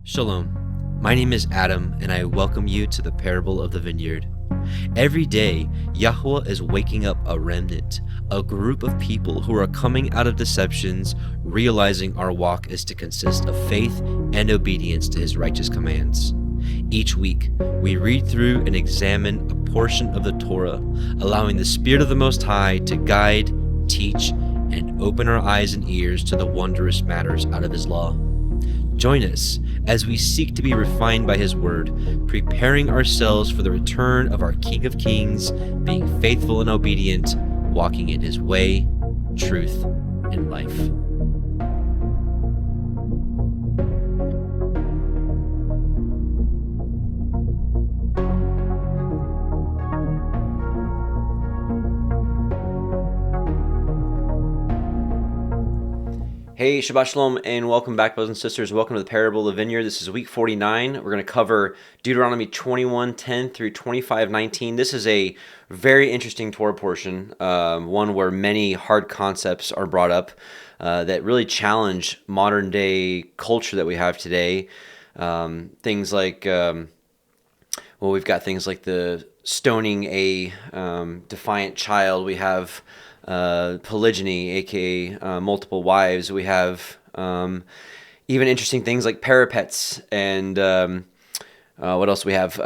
Shalom, my name is Adam and I welcome you to the Parable of the Vineyard. Every day, Yahweh is waking up a remnant, a group of people who are coming out of deceptions, realizing our walk is to consist of faith and obedience to His righteous commands. Each week, we read through and examine a portion of the Torah, allowing the Spirit of the Most High to guide, teach, and open our eyes and ears to the wondrous matters out of His law. Join us as we seek to be refined by His Word, preparing ourselves for the return of our King of Kings, being faithful and obedient, walking in His way, truth, and life. Hey, Shabbat Shalom, and welcome back, brothers and sisters. Welcome to the Parable of the Vineyard. This is week 49. We're going to cover Deuteronomy 21:10 through 25:19. This is a very interesting Torah portion, one where many hard concepts are brought up that really challenge modern-day culture that we have today. Things like, we've got things like the stoning a defiant child. We have polygyny, aka multiple wives. We have even interesting things like parapets and what else we have?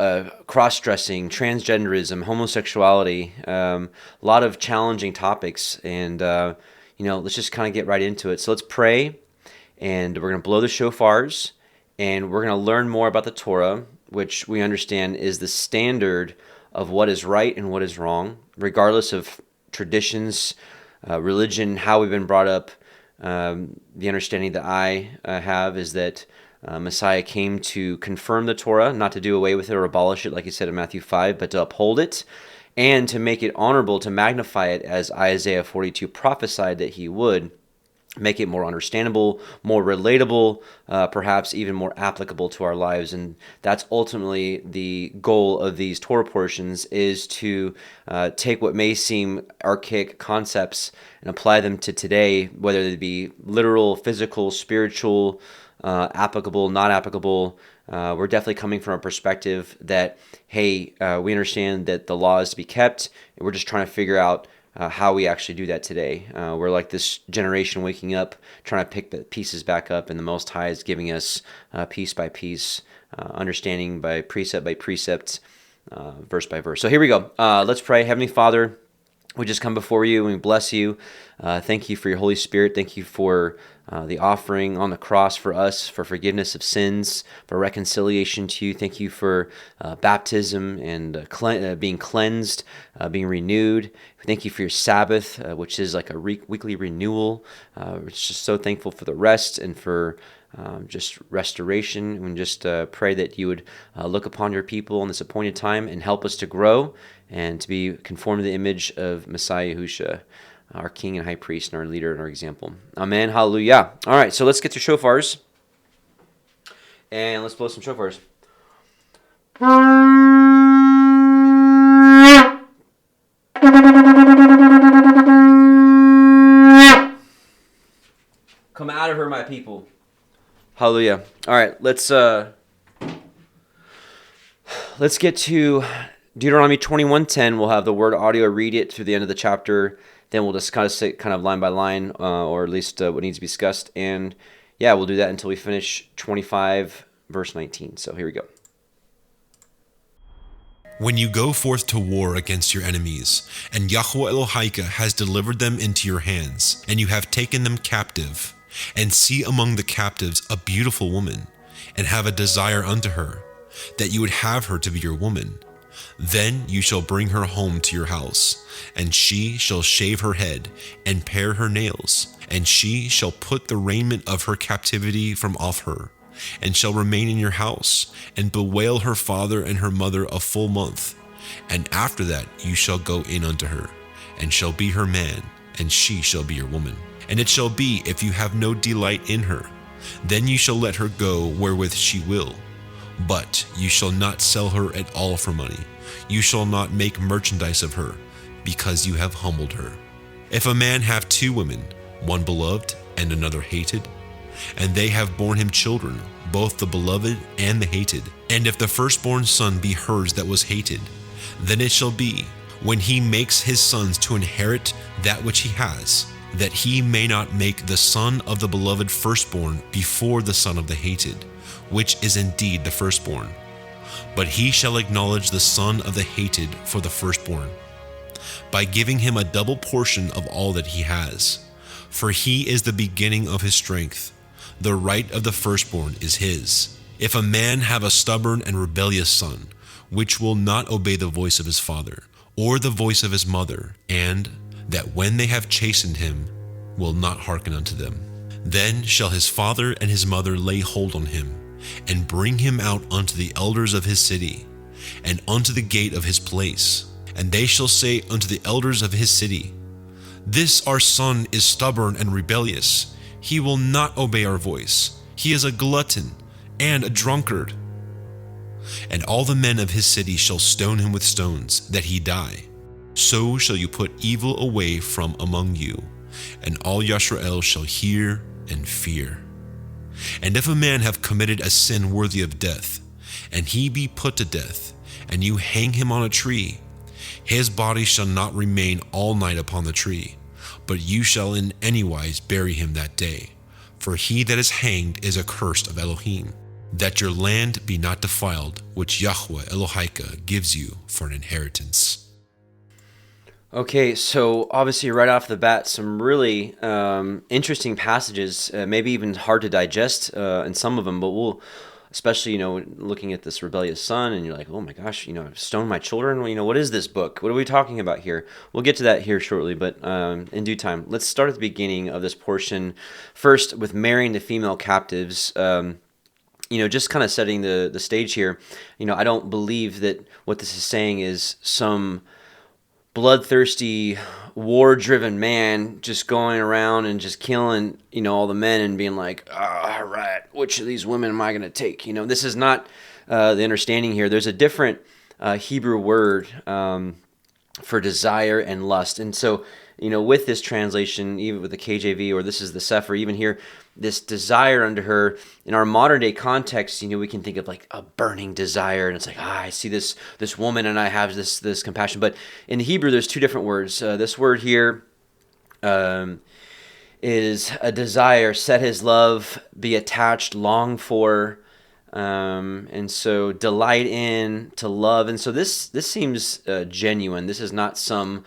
Cross-dressing, transgenderism, homosexuality. A lot of challenging topics, and let's just kind of get right into it. So let's pray, and we're going to blow the shofars, and we're going to learn more about the Torah, which we understand is the standard of what is right and what is wrong, regardless of traditions, religion, how we've been brought up. The understanding that I have is that Messiah came to confirm the Torah, not to do away with it or abolish it, like he said in Matthew 5, but to uphold it and to make it honorable, to magnify it, as Isaiah 42 prophesied that he would. Make it more understandable, more relatable, perhaps even more applicable to our lives. And that's ultimately the goal of these Torah portions, is to take what may seem archaic concepts and apply them to today, whether they be literal, physical, spiritual, applicable, not applicable. We're definitely coming from a perspective that, hey, we understand that the law is to be kept, and we're just trying to figure out how we actually do that today. We're like this generation waking up, trying to pick the pieces back up, and the Most High is giving us piece by piece, understanding by precept, verse by verse. So here we go. Let's pray. Heavenly Father, we just come before you and we bless you. Thank you for your Holy Spirit. Thank you for the offering on the cross for us, for forgiveness of sins, for reconciliation to you. Thank you for baptism and being cleansed, being renewed. Thank you for your Sabbath, which is like a weekly renewal. We're just so thankful for the rest and for just restoration. And just pray that you would look upon your people in this appointed time and help us to grow and to be conformed to the image of Messiah YHWH, our King and High Priest and our leader and our example. Amen. Hallelujah. All right, so let's get to shofars. And let's blow some shofars. Come out of her, my people. Hallelujah. All right, let's get to Deuteronomy 21:10. We'll have the word audio read it through the end of the chapter. Then we'll discuss it kind of line by line, or at least what needs to be discussed. And yeah, we'll do that until we finish 25, verse 19. So here we go. When you go forth to war against your enemies, and Yahweh Elohika has delivered them into your hands, and you have taken them captive, and see among the captives a beautiful woman, and have a desire unto her, that you would have her to be your woman, then you shall bring her home to your house, and she shall shave her head, and pare her nails, and she shall put the raiment of her captivity from off her, and shall remain in your house, and bewail her father and her mother a full month. And after that you shall go in unto her, and shall be her man, and she shall be your woman. And it shall be, if you have no delight in her, then you shall let her go wherewith she will. But you shall not sell her at all for money. You shall not make merchandise of her, because you have humbled her. If a man have two women, one beloved and another hated, and they have borne him children, both the beloved and the hated. And if the firstborn son be hers that was hated, then it shall be, when he makes his sons to inherit that which he has, that he may not make the son of the beloved firstborn before the son of the hated, which is indeed the firstborn. But he shall acknowledge the son of the hated for the firstborn, by giving him a double portion of all that he has. For he is the beginning of his strength. The right of the firstborn is his. If a man have a stubborn and rebellious son, which will not obey the voice of his father, or the voice of his mother, and that when they have chastened him, will not hearken unto them, then shall his father and his mother lay hold on him, and bring him out unto the elders of his city, and unto the gate of his place. And they shall say unto the elders of his city, This our son is stubborn and rebellious. He will not obey our voice. He is a glutton and a drunkard. And all the men of his city shall stone him with stones, that he die. So shall you put evil away from among you, and all Yisrael shall hear and fear. And if a man have committed a sin worthy of death, and he be put to death, and you hang him on a tree, his body shall not remain all night upon the tree, but you shall in any wise bury him that day. For he that is hanged is accursed of Elohim, that your land be not defiled, which YHWH gives you for an inheritance. Okay, so obviously right off the bat, some really interesting passages, maybe even hard to digest in some of them, but we'll, especially, looking at this rebellious son, and you're like, oh my gosh, I've stoned my children. What is this book? What are we talking about here? We'll get to that here shortly, but in due time. Let's start at the beginning of this portion, first with marrying the female captives. Just kind of setting the stage here. I don't believe that what this is saying is some bloodthirsty, war-driven man just going around and just killing, all the men and being like, all right, which of these women am I going to take? This is not the understanding here. There's a different Hebrew word for desire and lust. And so, with this translation, even with the KJV, or this is the Sefer, even here, this desire unto her, in our modern day context, we can think of like a burning desire, and it's like, I see this woman and I have this compassion. But in the Hebrew, there's two different words. This word here is a desire, set his love, be attached, long for, and so delight in, to love. And so this seems genuine. This is not some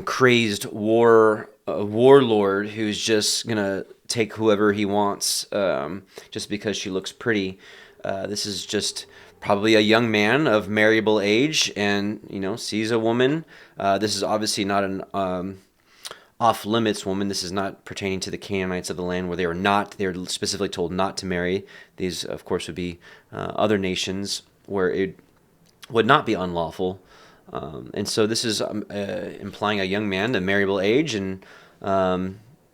crazed warlord who's just gonna take whoever he wants just because she looks pretty. This is just probably a young man of marriable age, and sees a woman. This is obviously not an off-limits woman. This is not pertaining to the Canaanites of the land, where they are specifically told not to marry. These, of course, would be other nations where it would not be unlawful. And so this is implying a young man, a marriable age, and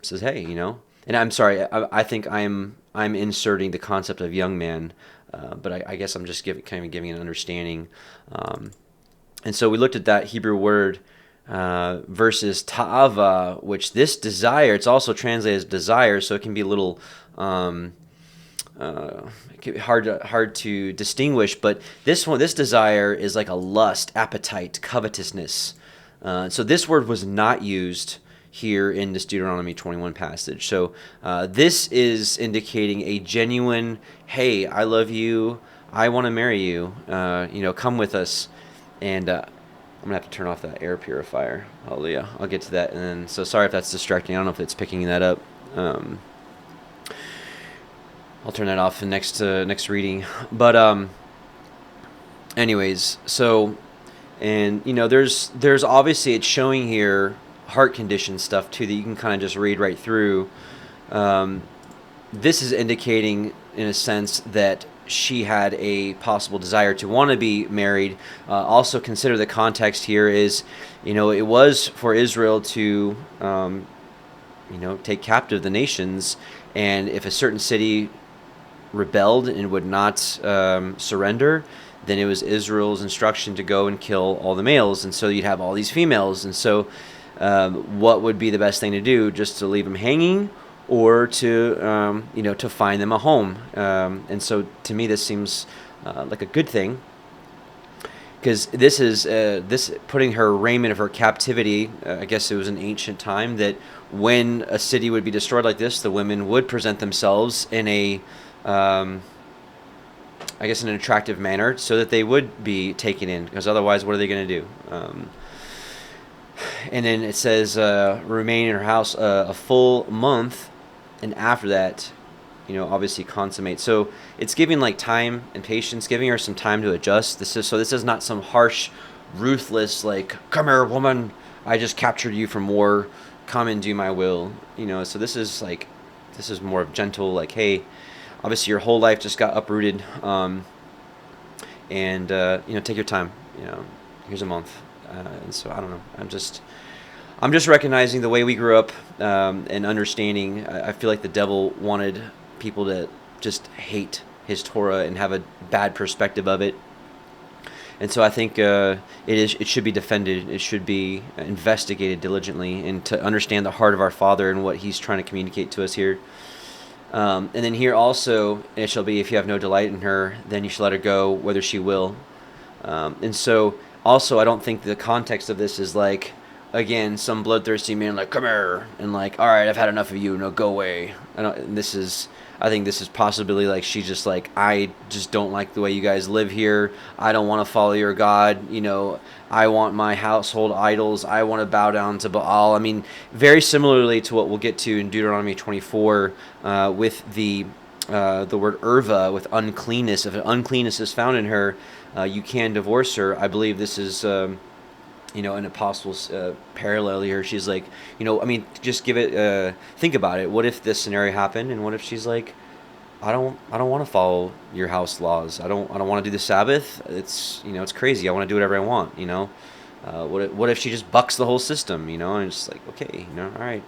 says, hey, And I'm sorry, I think I'm inserting the concept of young man, but I guess I'm just giving an understanding. And so we looked at that Hebrew word versus ta'ava, which this desire, it's also translated as desire, so it can be a little it can be hard to distinguish. But this desire is like a lust, appetite, covetousness. So this word was not used here in this Deuteronomy 21 passage. So this is indicating a genuine, hey, I love you, I want to marry you, come with us. And I'm going to have to turn off that air purifier. Hallelujah. I'll get to that. And then, so sorry if that's distracting. I don't know if it's picking that up. I'll turn that off in next reading. But anyways, so, and there's obviously, it's showing here heart condition stuff too that you can kind of just read right through. This is indicating, in a sense, that she had a possible desire to want to be married. Also consider the context here is, it was for Israel to, take captive the nations, and if a certain city rebelled and would not surrender, then it was Israel's instruction to go and kill all the males, and so you'd have all these females. And so what would be the best thing to do? Just to leave them hanging, or to to find them a home. And so to me, this seems like a good thing, because this is this putting her raiment of her captivity. I guess it was an ancient time that when a city would be destroyed like this, the women would present themselves in a I guess in an attractive manner, so that they would be taken in, because otherwise, what are they going to do? And then it says, remain in her house a full month, and after that, obviously consummate. So it's giving like time and patience, giving her some time to adjust. This is not some harsh, ruthless, like, come here, woman, I just captured you from war, come and do my will. So this is more of gentle, like, hey, obviously your whole life just got uprooted, and take your time. Here's a month. And so I don't know. I'm just recognizing the way we grew up, and understanding. I feel like the devil wanted people to just hate his Torah and have a bad perspective of it. And so I think it should be defended. It should be investigated diligently, and to understand the heart of our Father and what He's trying to communicate to us here. And then here also, it shall be, if you have no delight in her, then you shall let her go, whether she will. And so also, I don't think the context of this is like, again, some bloodthirsty man like, come here, and like, all right, I've had enough of you, no, go away. I think this is possibly like, she's just like, I just don't like the way you guys live here. I don't want to follow your God. I want my household idols. I want to bow down to Baal. I mean, very similarly to what we'll get to in Deuteronomy 24, with the word erva, with uncleanness. If an uncleanness is found in her, you can divorce her. I believe this is an apostle's parallel here. She's like, just give it, think about it. What if this scenario happened, and what if she's like, I don't want to follow your house laws. I don't want to do the Sabbath. It's crazy. I want to do whatever I want. What if she just bucks the whole system? And it's just like, okay, all right.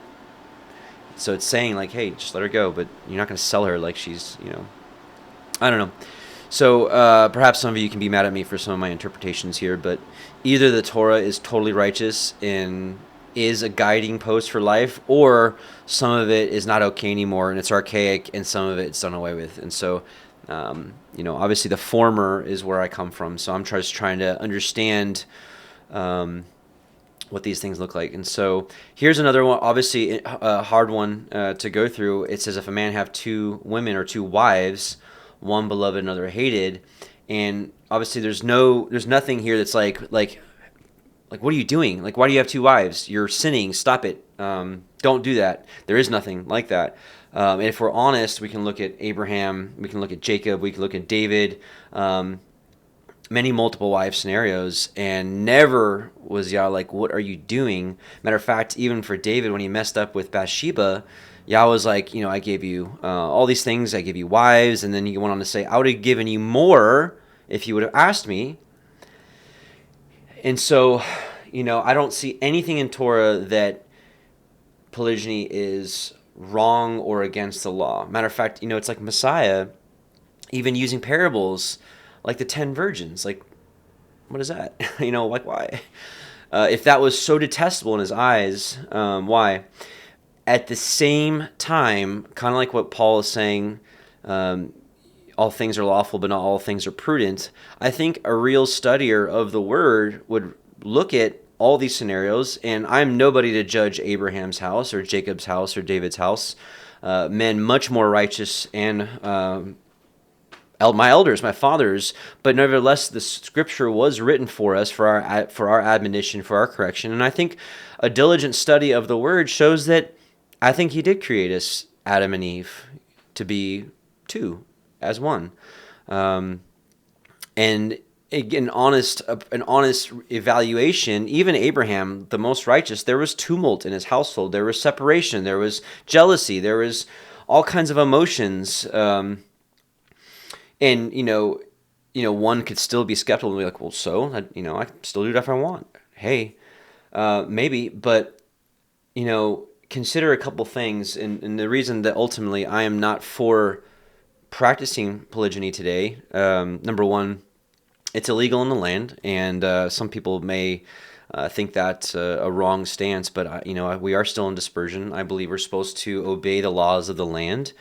So it's saying like, hey, just let her go, but you're not going to sell her like she's, I don't know. So perhaps some of you can be mad at me for some of my interpretations here, but either the Torah is totally righteous and is a guiding post for life, or some of it is not okay anymore and it's archaic, and some of it's done away with. And so, obviously the former is where I come from. So I'm just trying to understand what these things look like. And so here's another one, obviously a hard one to go through. It says, if a man have two women or two wives, one beloved, another hated. And obviously there's nothing here that's like, what are you doing? Like, why do you have two wives? You're sinning. Stop it. Don't do that. There is nothing like that. And if we're honest, we can look at Abraham, we can look at Jacob, we can look at David, many multiple wife scenarios, and never was Yah like, what are you doing? Matter of fact, even for David, when he messed up with Bathsheba, Yah was like, I gave you all these things, I gave you wives, and then he went on to say, I would have given you more if you would have asked me. And so, I don't see anything in Torah that polygyny is wrong or against the law. Matter of fact, it's like Messiah, even using parables, like the 10 virgins. Like, what is that? Like, why? If that was so detestable in his eyes, why? At the same time, kind of like what Paul is saying, all things are lawful, but not all things are prudent. I think a real studier of the word would look at all these scenarios, and I'm nobody to judge Abraham's house or Jacob's house or David's house. Men much more righteous and my elders, my fathers, but nevertheless, the scripture was written for us, for our admonition, for our correction. And I think a diligent study of the word shows that I think he did create us, Adam and Eve, to be two as one. And an honest evaluation, even Abraham, the most righteous, there was tumult in his household. There was separation. There was jealousy. There was all kinds of emotions. And, one could still be skeptical and be like, well, so, I can still do whatever I want. Hey, maybe, but, consider a couple things. And the reason that ultimately I am not for practicing polygyny today, number one, it's illegal in the land, and some people may think that's a wrong stance. But we are still in dispersion. I believe we're supposed to obey the laws of the land,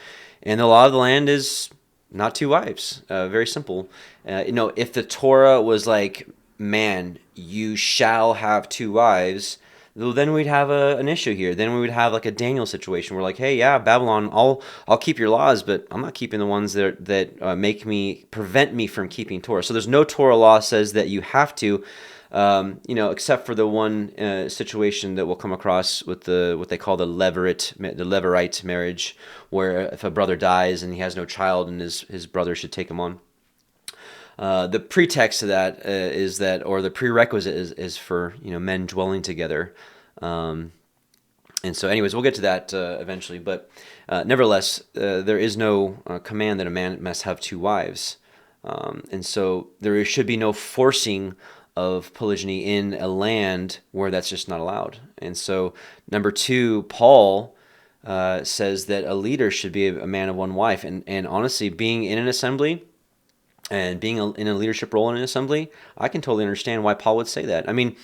and the law of the land is not two wives. Very simple. If the Torah was like, man, you shall have two wives, well, then we'd have an issue here. Then we would have like a Daniel situation where, like, hey, yeah, Babylon, I'll keep your laws, but I'm not keeping the ones that prevent me from keeping Torah. So there's no Torah law says that you have to, except for the one situation that we'll come across with what they call the Levirate marriage, where if a brother dies and he has no child, and his brother should take him on. The pretext of that is that, or the prerequisite is for men dwelling together, and so, anyways, we'll get to that eventually. But nevertheless, there is no command that a man must have two wives, and so there should be no forcing of polygyny in a land where that's just not allowed. And so, number two, Paul says that a leader should be a man of one wife, and honestly, being in an assembly and being in a leadership role in an assembly, I can totally understand why Paul would say that. I mean,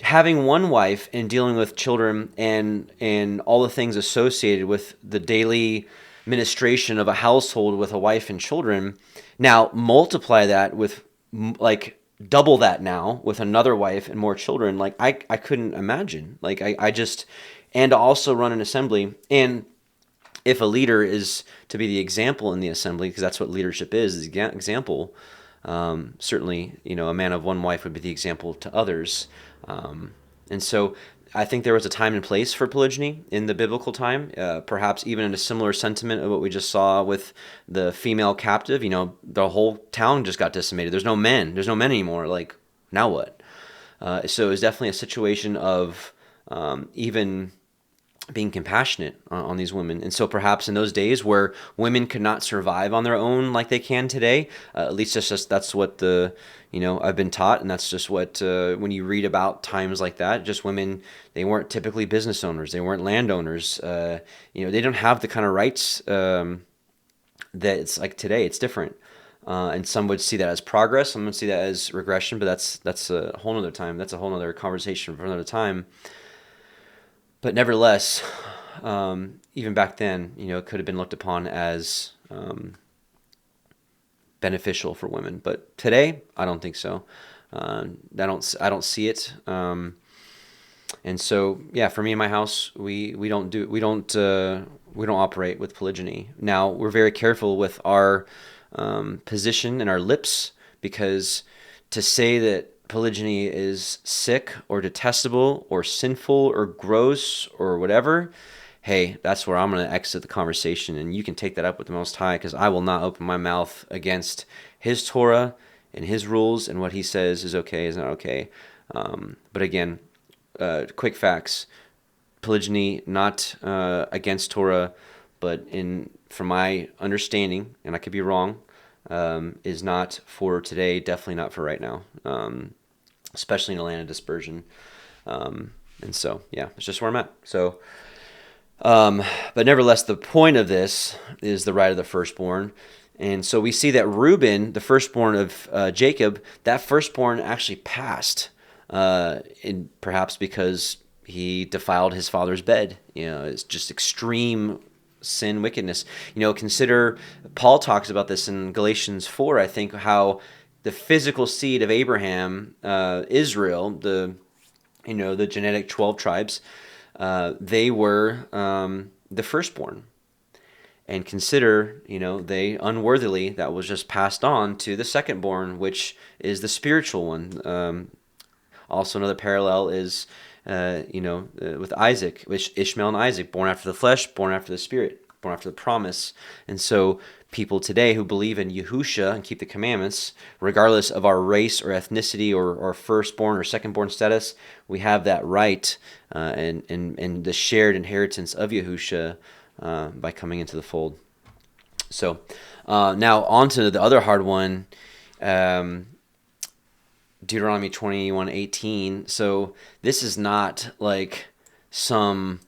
having one wife and dealing with children and all the things associated with the daily ministration of a household with a wife and children, now multiply that with like double that now with another wife and more children. Like I couldn't imagine. Like I just, and to also run an assembly. And if a leader is to be the example in the assembly, because that's what leadership is example, certainly, a man of one wife would be the example to others. And so I think there was a time and place for polygyny in the biblical time, perhaps even in a similar sentiment of what we just saw with the female captive. The whole town just got decimated. There's no men anymore. Like, now what? So it was definitely a situation of even being compassionate on these women. And so perhaps in those days where women could not survive on their own like they can today, at least that's what I've been taught, and that's just what, when you read about times like that, just women, they weren't typically business owners, they weren't landowners, they don't have the kind of rights that it's like today. It's different. And some would see that as progress, some would see that as regression, but that's a whole nother time. That's a whole nother conversation for another time. But nevertheless, even back then, it could have been looked upon as beneficial for women. But today, I don't think so. I don't see it. And so, yeah, for me and my house, we don't operate with polygyny. Now, we're very careful with our position and our lips, because to say that polygyny is sick or detestable or sinful or gross or whatever, hey, that's where I'm going to exit the conversation, and you can take that up with the Most High, because I will not open my mouth against His Torah and His rules and what He says is okay, is not okay. But again, quick facts: polygyny not against Torah, but from my understanding, and I could be wrong, is not for today, definitely not for right now, especially in a land of dispersion. And so, yeah, it's just where I'm at. So, but nevertheless, the point of this is the right of the firstborn. And so we see that Reuben, the firstborn of Jacob, that firstborn actually passed, perhaps because he defiled his father's bed. It's just extreme sin, wickedness. Consider, Paul talks about this in Galatians 4, I think, how the physical seed of Abraham, Israel, the genetic 12 tribes, they were the firstborn. And consider, they unworthily, that was just passed on to the secondborn, which is the spiritual one. Also, another parallel is, with Isaac, which Ishmael and Isaac, born after the flesh, born after the spirit, born after the promise. And so people today who believe in Yahusha and keep the commandments, regardless of our race or ethnicity or firstborn or secondborn status, we have that right and the shared inheritance of Yahusha by coming into the fold. So now on to the other hard one, Deuteronomy 21:18. So this is not like some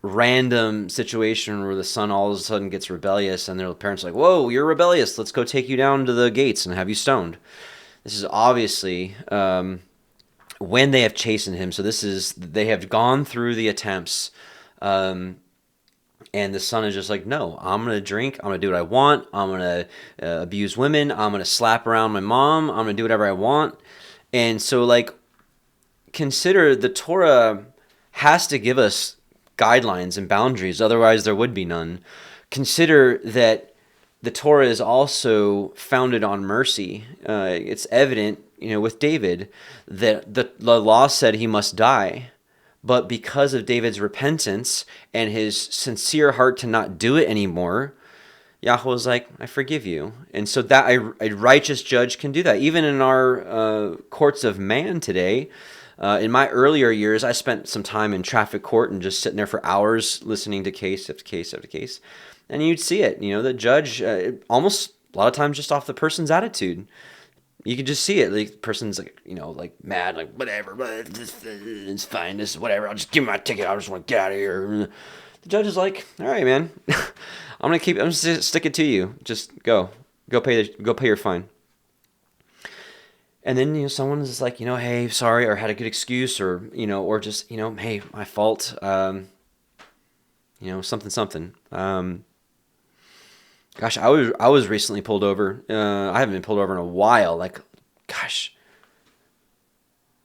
random situation where the son all of a sudden gets rebellious and their parents are like, whoa, you're rebellious, let's go take you down to the gates and have you stoned. This is obviously when they have chastened him. So they have gone through the attempts, and the son is just like, no, I'm going to drink. I'm going to do what I want. I'm going to abuse women. I'm going to slap around my mom. I'm going to do whatever I want. And so, like, consider the Torah has to give us guidelines and boundaries. Otherwise, there would be none. Consider that the Torah is also founded on mercy. It's evident, with David, that the law said he must die. But because of David's repentance and his sincere heart to not do it anymore, Yahweh was like, I forgive you. And so that a righteous judge can do that. Even in our courts of man today, in my earlier years, I spent some time in traffic court and just sitting there for hours listening to case after case after case. And you'd see it, the judge, almost a lot of times just off the person's attitude. You could just see it. Like, the person's like, like mad, like, whatever, it's fine, this is whatever, I'll just give me my ticket, I just want to get out of here. The judge is like, all right, man, I'm gonna stick it to you. Just go pay your fine. And then, someone's just like, hey, sorry, or had a good excuse, or, or just, hey, my fault, something. Gosh, I was recently pulled over. I haven't been pulled over in a while. Like, gosh,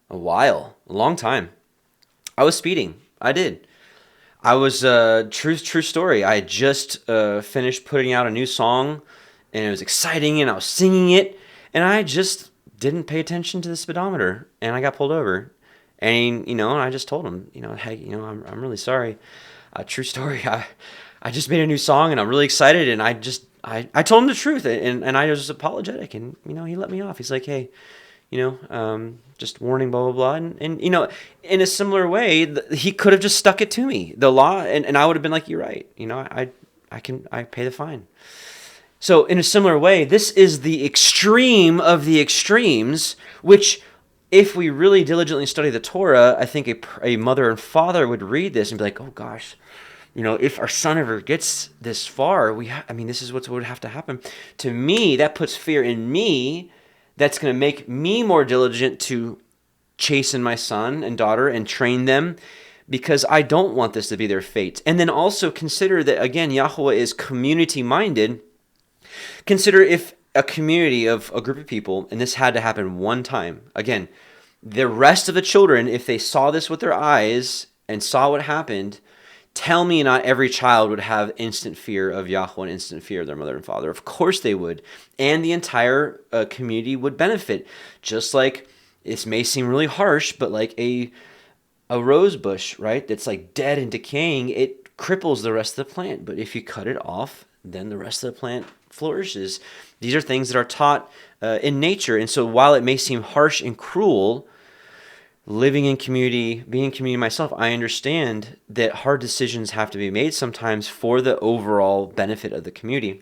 a long time. I was speeding. I did. I was true story. I had just finished putting out a new song, and it was exciting, and I was singing it, and I just didn't pay attention to the speedometer, and I got pulled over. And and I just told him, hey, I'm really sorry. True story. I just made a new song, and I'm really excited, and I told him the truth, and I was apologetic, and he let me off. He's like, hey, just warning, blah blah blah, and in a similar way, he could have just stuck it to me, the law, and I would have been like, you're right, I pay the fine. So in a similar way, this is the extreme of the extremes, which, if we really diligently study the Torah, I think a mother and father would read this and be like, oh gosh, if our son ever gets this far, this is what would have to happen. To me, that puts fear in me. That's going to make me more diligent to chasten my son and daughter and train them, because I don't want this to be their fate. And then also consider that, again, Yahweh is community-minded. Consider if a community of a group of people, and this had to happen one time. Again, the rest of the children, if they saw this with their eyes and saw what happened, tell me not every child would have instant fear of Yahweh and instant fear of their mother and father. Of course they would. And the entire community would benefit. Just like, this may seem really harsh, but like a rose bush, right, that's like dead and decaying, it cripples the rest of the plant. But if you cut it off, then the rest of the plant flourishes. These are things that are taught in nature. And so while it may seem harsh and cruel, living in community, being in community myself, I understand that hard decisions have to be made sometimes for the overall benefit of the community.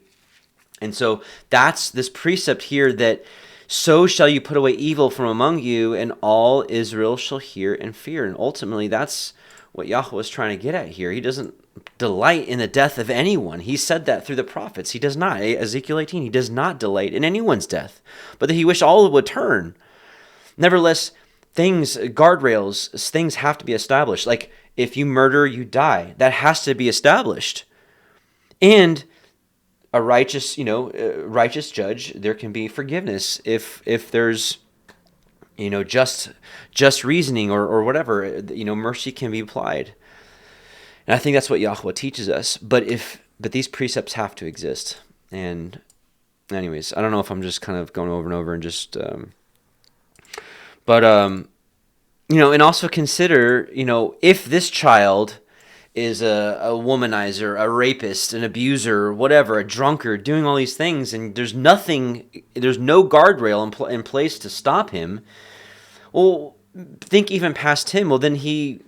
And so that's this precept here, that so shall you put away evil from among you, and all Israel shall hear and fear. And ultimately, that's what Yahweh is trying to get at here. He doesn't delight in the death of anyone. He said that through the prophets. He does not. Ezekiel 18, he does not delight in anyone's death, but that he wished all would turn. Nevertheless, guardrails, things have to be established. Like, if you murder, you die. That has to be established. And a righteous judge, there can be forgiveness if there's, just reasoning or whatever, mercy can be applied. And I think that's what Yahweh teaches us. But these precepts have to exist. And anyways, I don't know if I'm just kind of going over and over and just, and also consider, if this child is a womanizer, a rapist, an abuser, whatever, a drunkard, doing all these things, and there's no guardrail in place to stop him. Well, think even past him. Well, then he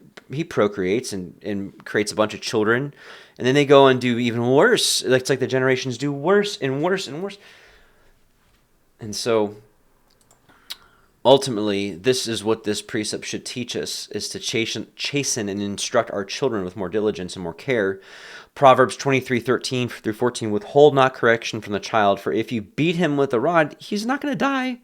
procreates and creates a bunch of children, and then they go and do even worse. It's like the generations do worse and worse and worse. And so, ultimately, this is what this precept should teach us, is to chasten and instruct our children with more diligence and more care. Proverbs 23:13 through 14, withhold not correction from the child, for if you beat him with a rod, he's not going to die.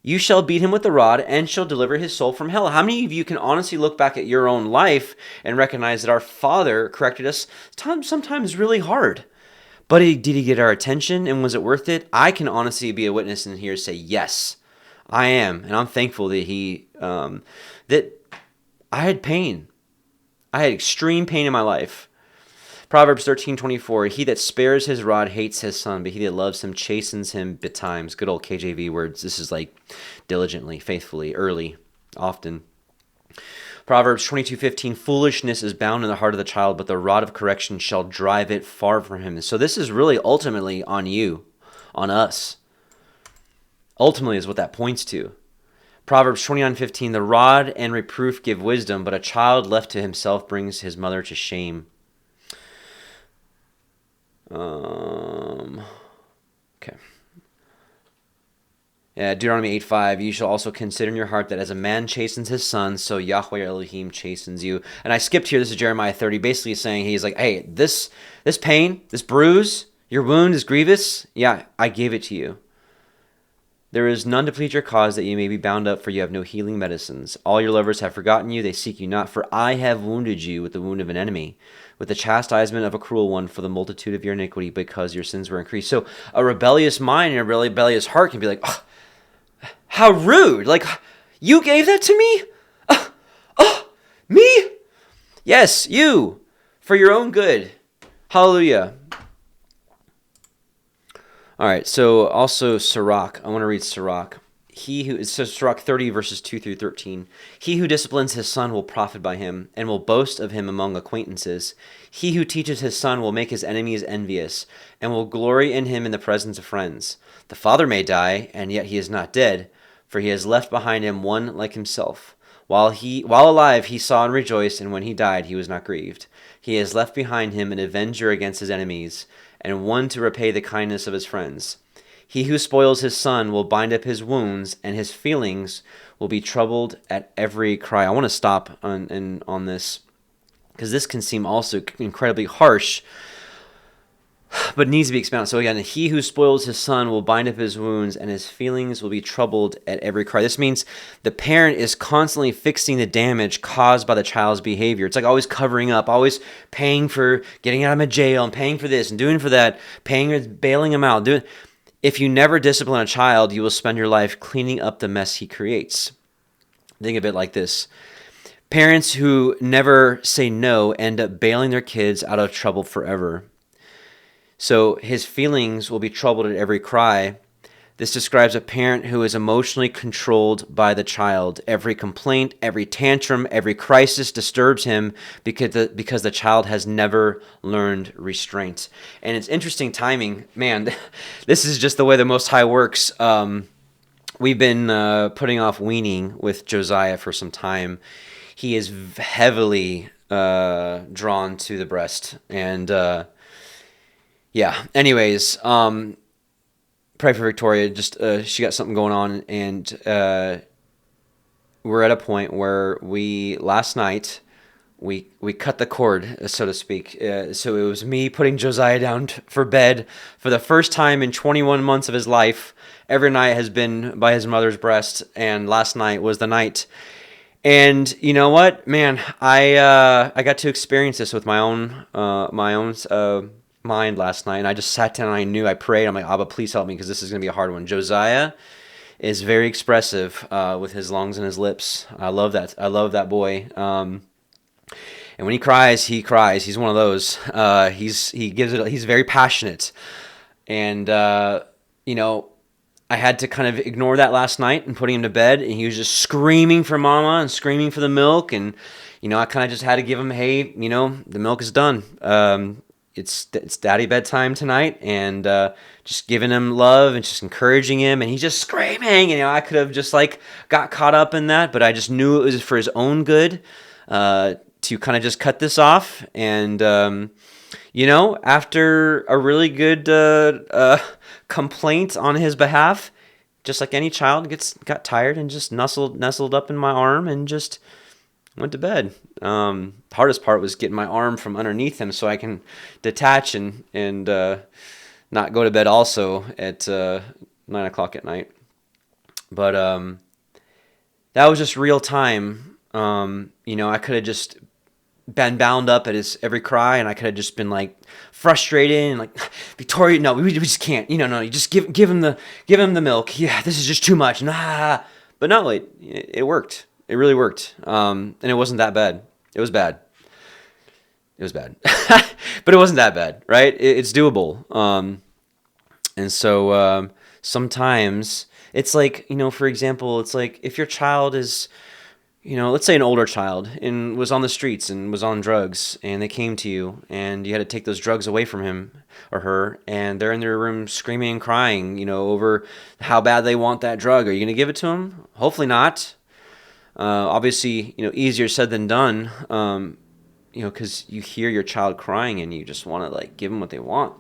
You shall beat him with the rod and shall deliver his soul from hell. How many of you can honestly look back at your own life and recognize that our Father corrected us sometimes really hard? But did he get our attention, and was it worth it? I can honestly be a witness in here and say, yes, I am. And I'm thankful that that I had pain. I had extreme pain in my life. Proverbs 13:24, he that spares his rod hates his son, but he that loves him chastens him betimes. Good old KJV words. This is like diligently, faithfully, early, often. Proverbs 22:15, foolishness is bound in the heart of the child, but the rod of correction shall drive it far from him. So this is really ultimately on you, on us. Ultimately is what that points to. Proverbs 29:15, the rod and reproof give wisdom, but a child left to himself brings his mother to shame. Okay. Yeah, Deuteronomy 8:5, you shall also consider in your heart that as a man chastens his son, so Yahweh Elohim chastens you. And I skipped here, this is Jeremiah 30, basically saying, he's like, hey, this pain, this bruise, your wound is grievous. Yeah, I gave it to you. There is none to plead your cause that you may be bound up, for you have no healing medicines. All your lovers have forgotten you, they seek you not, for I have wounded you with the wound of an enemy, with the chastisement of a cruel one for the multitude of your iniquity, because your sins were increased. So a rebellious mind and a rebellious heart can be like, oh, how rude. Like, you gave that to me? Me? Yes, you, for your own good. Hallelujah. All right, so also Sirach. I want to read Sirach. It says Sirach 30 verses 2 through 13. He who disciplines his son will profit by him, and will boast of him among acquaintances. He who teaches his son will make his enemies envious, and will glory in him in the presence of friends. The father may die, and yet he is not dead, for he has left behind him one like himself. While alive he saw and rejoiced, and when he died he was not grieved. He has left behind him an avenger against his enemies, and one to repay the kindness of his friends. He who spoils his son will bind up his wounds, and his feelings will be troubled at every cry. I want to stop on this, because this can seem also incredibly harsh, but needs to be expounded. So again, he who spoils his son will bind up his wounds, and his feelings will be troubled at every cry. This means the parent is constantly fixing the damage caused by the child's behavior. It's like always covering up, always paying for getting out of jail, and paying for this and doing for that, bailing him out. If you never discipline a child, you will spend your life cleaning up the mess he creates. Think of it like this. Parents who never say no end up bailing their kids out of trouble forever. So his feelings will be troubled at every cry. This describes a parent who is emotionally controlled by the child. Every complaint, every tantrum, every crisis disturbs him because the child has never learned restraint. And it's interesting timing. Man, this is just the way the Most High works. We've been putting off weaning with Josiah for some time. He is heavily drawn to the breast. And yeah, anyways, pray for Victoria. Just she got something going on, and we're at a point where last night we cut the cord, so to speak. So it was me putting Josiah down for bed for the first time in 21 months of his life. Every night has been by his mother's breast, and last night was the night. And you know what, man, I got to experience this with my own mind last night, and I just sat down and I prayed. I'm like, Abba, please help me, because this is going to be a hard one. Josiah is very expressive with his lungs and his lips. I love that boy. And when he cries, he cries. He's one of those. He's very passionate. And I had to kind of ignore that last night and putting him to bed, and he was just screaming for mama and screaming for the milk, and I kind of just had to give him, hey, the milk is done. It's daddy bedtime tonight, and just giving him love and just encouraging him, and he's just screaming. And I could have just got caught up in that, but I just knew it was for his own good to kind of just cut this off. And after a really good complaint on his behalf, just like any child, got tired and just nestled up in my arm and just went to bed. Hardest part was getting my arm from underneath him so I can detach and not go to bed also at 9 o'clock at night. But that was just real time. I could have just been bound up at his every cry, and I could have just been like frustrated and like, Victoria, no, we just can't. No, you just give him the milk. Yeah, this is just too much. Nah, but no, it worked. It really worked. And it wasn't that bad. It was bad. It was bad, but it wasn't that bad, right? It's doable. And so sometimes it's like, for example, it's like if your child is, let's say an older child and was on the streets and was on drugs, and they came to you and you had to take those drugs away from him or her, and they're in their room screaming and crying, over how bad they want that drug. Are you going to give it to them? Hopefully not. Obviously, easier said than done, because you hear your child crying and you just want to give them what they want.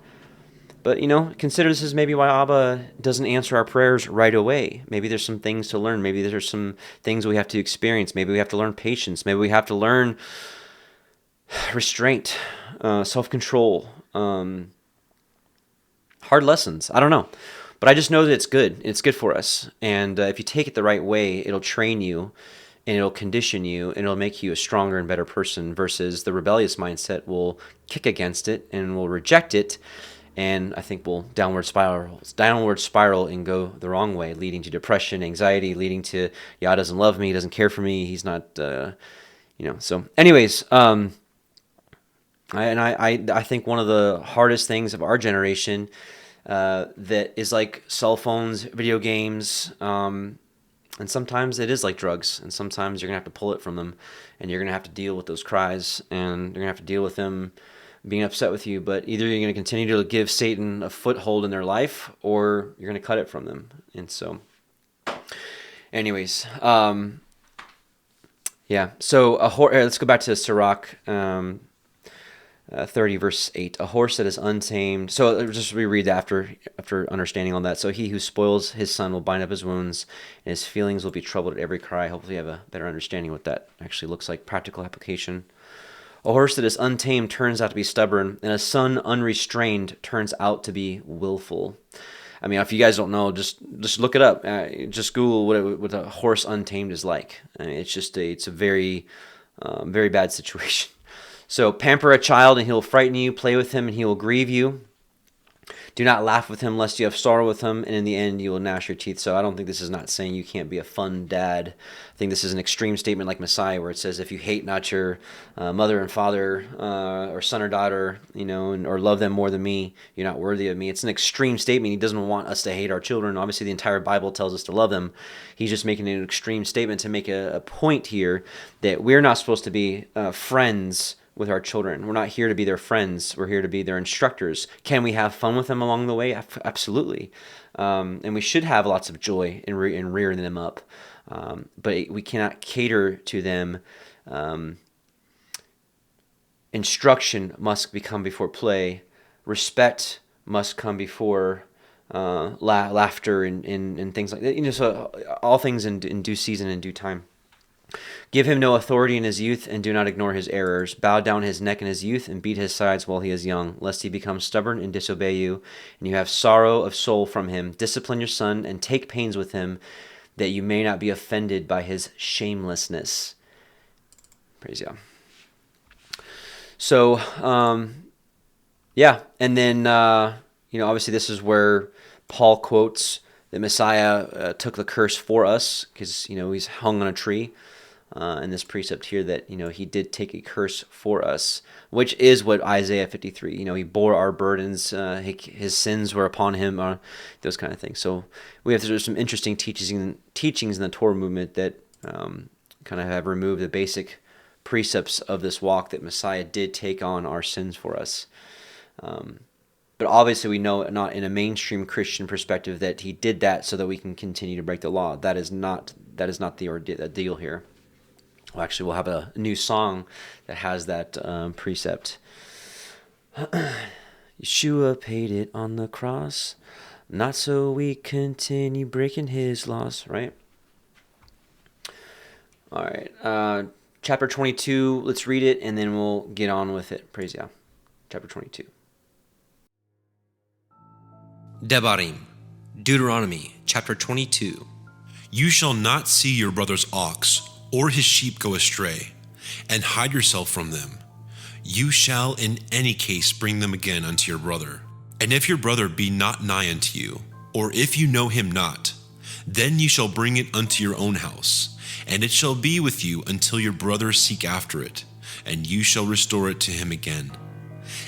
But, consider this is maybe why Abba doesn't answer our prayers right away. Maybe there's some things to learn. Maybe there's some things we have to experience. Maybe we have to learn patience. Maybe we have to learn restraint, self-control, hard lessons. I don't know. But I just know that it's good. It's good for us. And if you take it the right way, it'll train you and it'll condition you and it'll make you a stronger and better person, versus the rebellious mindset will kick against it and will reject it. And I think we'll downward spiral and go the wrong way, leading to depression, anxiety, leading to, Yah doesn't love me, he doesn't care for me, he's not, So anyways, I think one of the hardest things of our generation that is like cell phones, video games, and sometimes it is like drugs, and sometimes you're going to have to pull it from them, and you're going to have to deal with those cries, and you're going to have to deal with them being upset with you. But either you're going to continue to give Satan a foothold in their life, or you're going to cut it from them. And so anyways, yeah. So let's go back to Sirach 30 verse 8. A horse that is untamed. So just reread after understanding all that. So he who spoils his son will bind up his wounds, and his feelings will be troubled at every cry. Hopefully you have a better understanding what that actually looks like. Practical application. A horse that is untamed turns out to be stubborn, and a son unrestrained turns out to be willful. I mean, if you guys don't know, just look it up. Just Google what a horse untamed is like. I mean, it's a very, very bad situation. So pamper a child, and he will frighten you. Play with him, and he will grieve you. Do not laugh with him, lest you have sorrow with him, and in the end you will gnash your teeth. So I don't think this is not saying you can't be a fun dad. I think this is an extreme statement like Messiah, where it says, if you hate not your mother and father, or son or daughter, or love them more than me, you're not worthy of me. It's an extreme statement. He doesn't want us to hate our children. Obviously, the entire Bible tells us to love them. He's just making an extreme statement to make a point here that we're not supposed to be friends with our children. We're not here to be their friends. We're here to be their instructors. Can we have fun with them along the way? Absolutely. And we should have lots of joy in rearing them up. But we cannot cater to them. Instruction must become before play. Respect must come before laughter and things like that. So all things in due season and due time. Give him no authority in his youth, and do not ignore his errors. Bow down his neck in his youth, and beat his sides while he is young, lest he become stubborn and disobey you, and you have sorrow of soul from him. Discipline your son, and take pains with him, that you may not be offended by his shamelessness. Praise Yah. So, yeah, and then, obviously this is where Paul quotes that Messiah took the curse for us, because, he's hung on a tree. In this precept here that, he did take a curse for us, which is what Isaiah 53, he bore our burdens, his sins were upon him, those kind of things. So there's some interesting teachings in the Torah movement that kind of have removed the basic precepts of this walk, that Messiah did take on our sins for us. But obviously we know, not in a mainstream Christian perspective, that he did that so that we can continue to break the law. That is not the deal here. Well, actually, we'll have a new song that has that precept. Yeshua paid it on the cross, not so we continue breaking his laws, right? All right, chapter 22, let's read it, and then we'll get on with it. Praise Yah. Chapter 22. Devarim, Deuteronomy, chapter 22. You shall not see your brother's ox or his sheep go astray, and hide yourself from them. You shall in any case bring them again unto your brother. And if your brother be not nigh unto you, or if you know him not, then you shall bring it unto your own house, and it shall be with you until your brother seek after it, and you shall restore it to him again.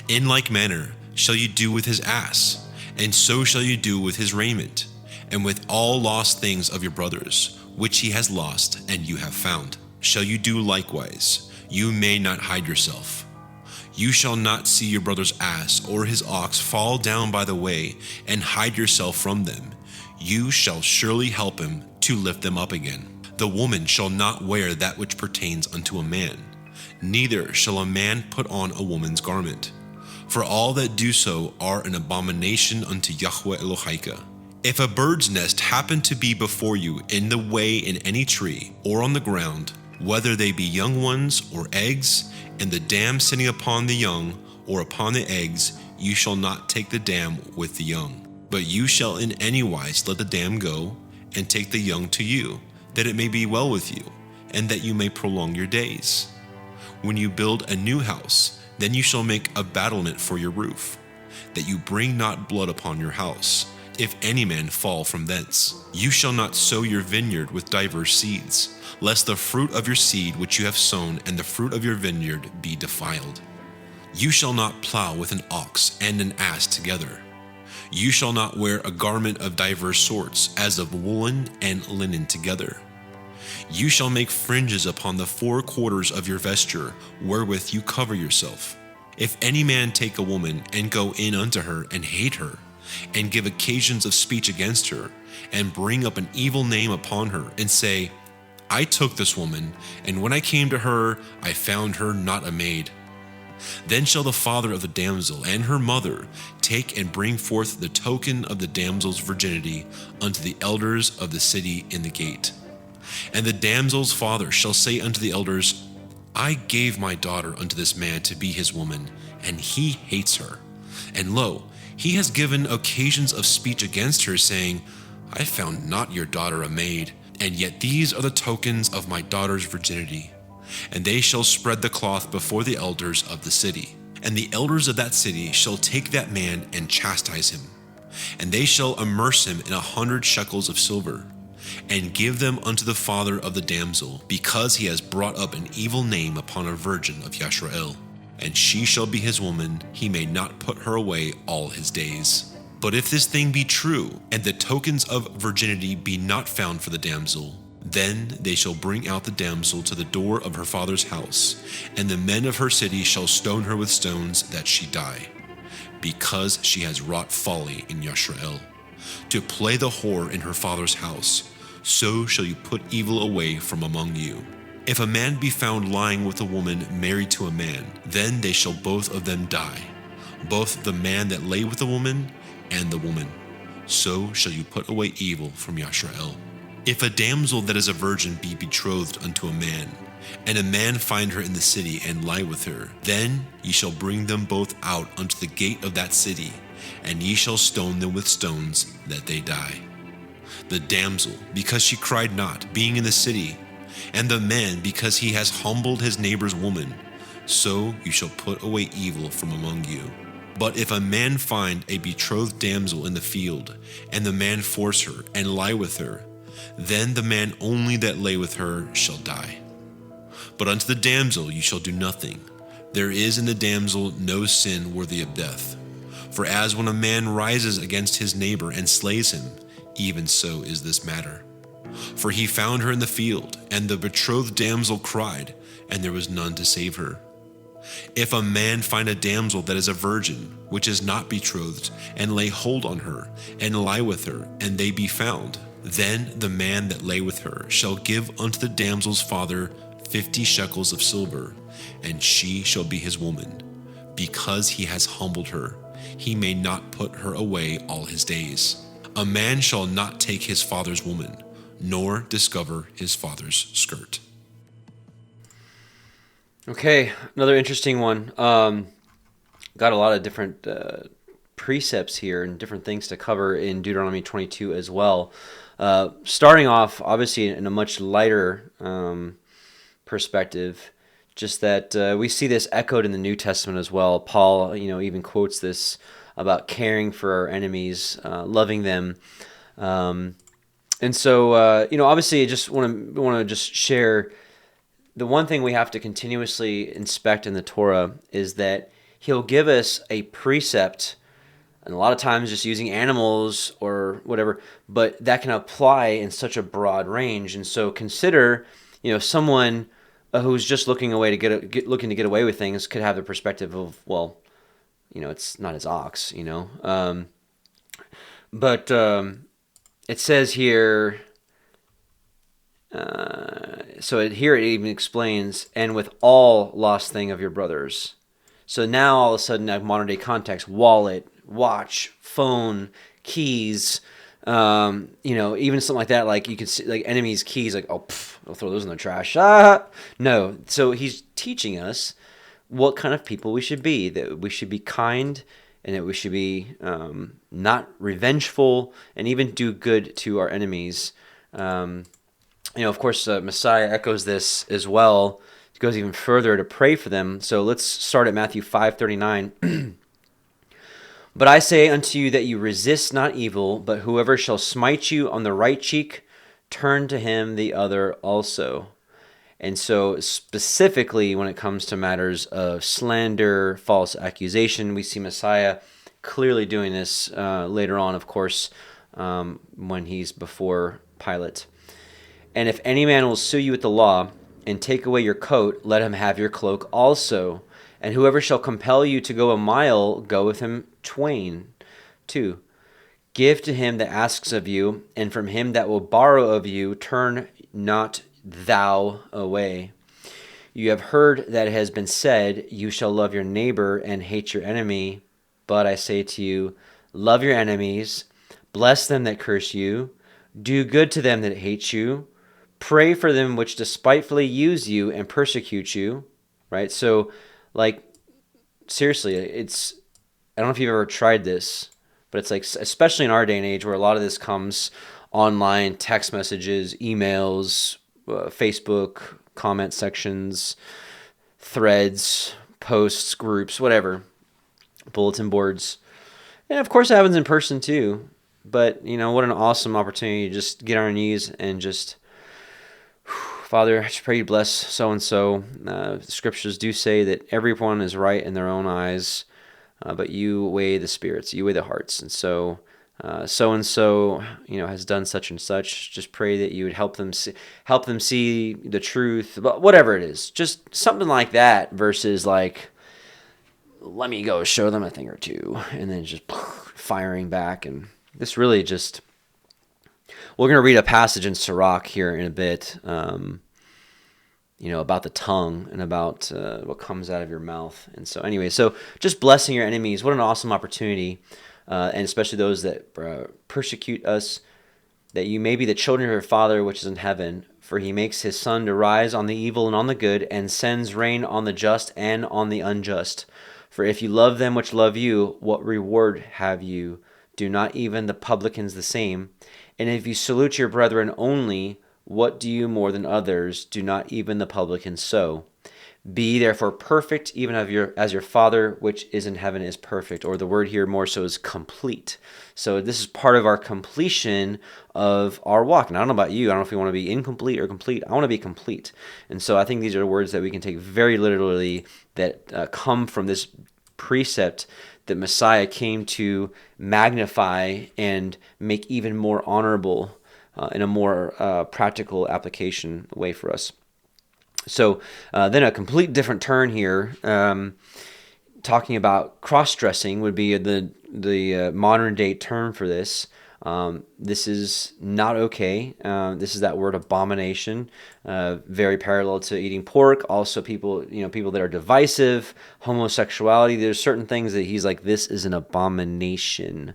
In like manner shall you do with his ass, and so shall you do with his raiment, and with all lost things of your brother's, which he has lost and you have found, shall you do likewise. You may not hide yourself. You shall not see your brother's ass or his ox fall down by the way, and hide yourself from them. You shall surely help him to lift them up again. The woman shall not wear that which pertains unto a man, neither shall a man put on a woman's garment. For all that do so are an abomination unto YHWH. If a bird's nest happen to be before you in the way in any tree, or on the ground, whether they be young ones or eggs, and the dam sitting upon the young or upon the eggs, you shall not take the dam with the young. But you shall in any wise let the dam go, and take the young to you, that it may be well with you, and that you may prolong your days. When you build a new house, then you shall make a battlement for your roof, that you bring not blood upon your house, if any man fall from thence. You shall not sow your vineyard with diverse seeds, lest the fruit of your seed which you have sown and the fruit of your vineyard be defiled. You shall not plow with an ox and an ass together. You shall not wear a garment of diverse sorts, as of woolen and linen together. You shall make fringes upon the four quarters of your vesture, wherewith you cover yourself. If any man take a woman, and go in unto her, and hate her, and give occasions of speech against her, and bring up an evil name upon her, and say, I took this woman, and when I came to her, I found her not a maid. Then shall the father of the damsel and her mother take and bring forth the token of the damsel's virginity unto the elders of the city in the gate. And the damsel's father shall say unto the elders, I gave my daughter unto this man to be his woman, and he hates her. And lo, he has given occasions of speech against her, saying, I found not your daughter a maid, and yet these are the tokens of my daughter's virginity. And they shall spread the cloth before the elders of the city. And the elders of that city shall take that man and chastise him. And they shall immerse him in 100 shekels of silver, and give them unto the father of the damsel, because he has brought up an evil name upon a virgin of Yisrael. And she shall be his woman, he may not put her away all his days. But if this thing be true, and the tokens of virginity be not found for the damsel, then they shall bring out the damsel to the door of her father's house, and the men of her city shall stone her with stones that she die, because she has wrought folly in Yisrael, to play the whore in her father's house. So shall you put evil away from among you. If a man be found lying with a woman married to a man, then they shall both of them die, both the man that lay with the woman and the woman. So shall you put away evil from Yisrael. If a damsel that is a virgin be betrothed unto a man, and a man find her in the city and lie with her, then ye shall bring them both out unto the gate of that city, and ye shall stone them with stones that they die. The damsel, because she cried not, being in the city, and the man, because he has humbled his neighbor's woman, so you shall put away evil from among you. But if a man find a betrothed damsel in the field, and the man force her, and lie with her, then the man only that lay with her shall die. But unto the damsel you shall do nothing. There is in the damsel no sin worthy of death. For as when a man rises against his neighbor and slays him, even so is this matter. For he found her in the field, and the betrothed damsel cried, and there was none to save her. If a man find a damsel that is a virgin, which is not betrothed, and lay hold on her, and lie with her, and they be found, then the man that lay with her shall give unto the damsel's father 50 shekels of silver, and she shall be his woman. Because he has humbled her, he may not put her away all his days. A man shall not take his father's woman, nor discover his father's skirt. Okay, another interesting one. Got a lot of different precepts here and different things to cover in Deuteronomy 22 as well. Starting off, obviously, in a much lighter perspective, just that we see this echoed in the New Testament as well. Paul, even quotes this about caring for our enemies, loving them. And so, obviously, I just want to just share the one thing we have to continuously inspect in the Torah is that he'll give us a precept, and a lot of times just using animals or whatever, but that can apply in such a broad range. And so consider, someone who's just looking away to looking to get away with things could have the perspective of, well, it's not his ox, but it says here. So here it even explains, and with all lost thing of your brothers. So now all of a sudden, like modern day context, wallet, watch, phone, keys, even something like that. Like you can see, like enemies' keys, like I'll throw those in the trash. No. So he's teaching us what kind of people we should be. That we should be kind, and that we should be not revengeful, and even do good to our enemies. Of course, Messiah echoes this as well. He goes even further to pray for them. So let's start at Matthew 5:39. But I say unto you that you resist not evil, but whoever shall smite you on the right cheek, turn to him the other also. And so specifically when it comes to matters of slander, false accusation, we see Messiah clearly doing this later on, of course, when he's before Pilate. And if any man will sue you with the law, and take away your coat, let him have your cloak also. And whoever shall compel you to go a mile, go with him twain. 2. Give to him that asks of you, and from him that will borrow of you, turn not thou away. You have heard that it has been said, you shall love your neighbor and hate your enemy. But I say to you, love your enemies, bless them that curse you, do good to them that hate you, pray for them which despitefully use you and persecute you. Right? So, like, seriously, I don't know if you've ever tried this, but it's like, especially in our day and age where a lot of this comes online, text messages, emails, Facebook, comment sections, threads, posts, groups, whatever, bulletin boards. And of course it happens in person too. But, what an awesome opportunity to just get on our knees and just, Father, I just pray you bless so-and-so. The scriptures do say that everyone is right in their own eyes, but you weigh the spirits, you weigh the hearts. And so, so-and-so, has done such and such. Just pray that you would help them see the truth, but whatever it is. Just something like that versus like, let me go show them a thing or two, and then just firing back. And this really just... We're going to read a passage in Sirach here in a bit, about the tongue and about what comes out of your mouth. And so anyway, so just blessing your enemies, what an awesome opportunity, and especially those that persecute us, that you may be the children of your Father which is in heaven, for he makes his sun to rise on the evil and on the good, and sends rain on the just and on the unjust. For if you love them which love you, what reward have you? Do not even the publicans the same? And if you salute your brethren only, what do you more than others? Do not even the publicans so? Be therefore perfect, even as your Father which is in heaven is perfect. Or the word here more so is complete. So this is part of our completion of our walk. And I don't know about you. I don't know if you want to be incomplete or complete. I want to be complete. And so I think these are words that we can take very literally that come from this precept that Messiah came to magnify and make even more honorable in a more practical application way for us. So then a complete different turn here, talking about cross-dressing would be the modern day term for this. This is not okay. This is that word abomination, very parallel to eating pork. Also, people that are divisive, homosexuality. There's certain things that he's like, this is an abomination.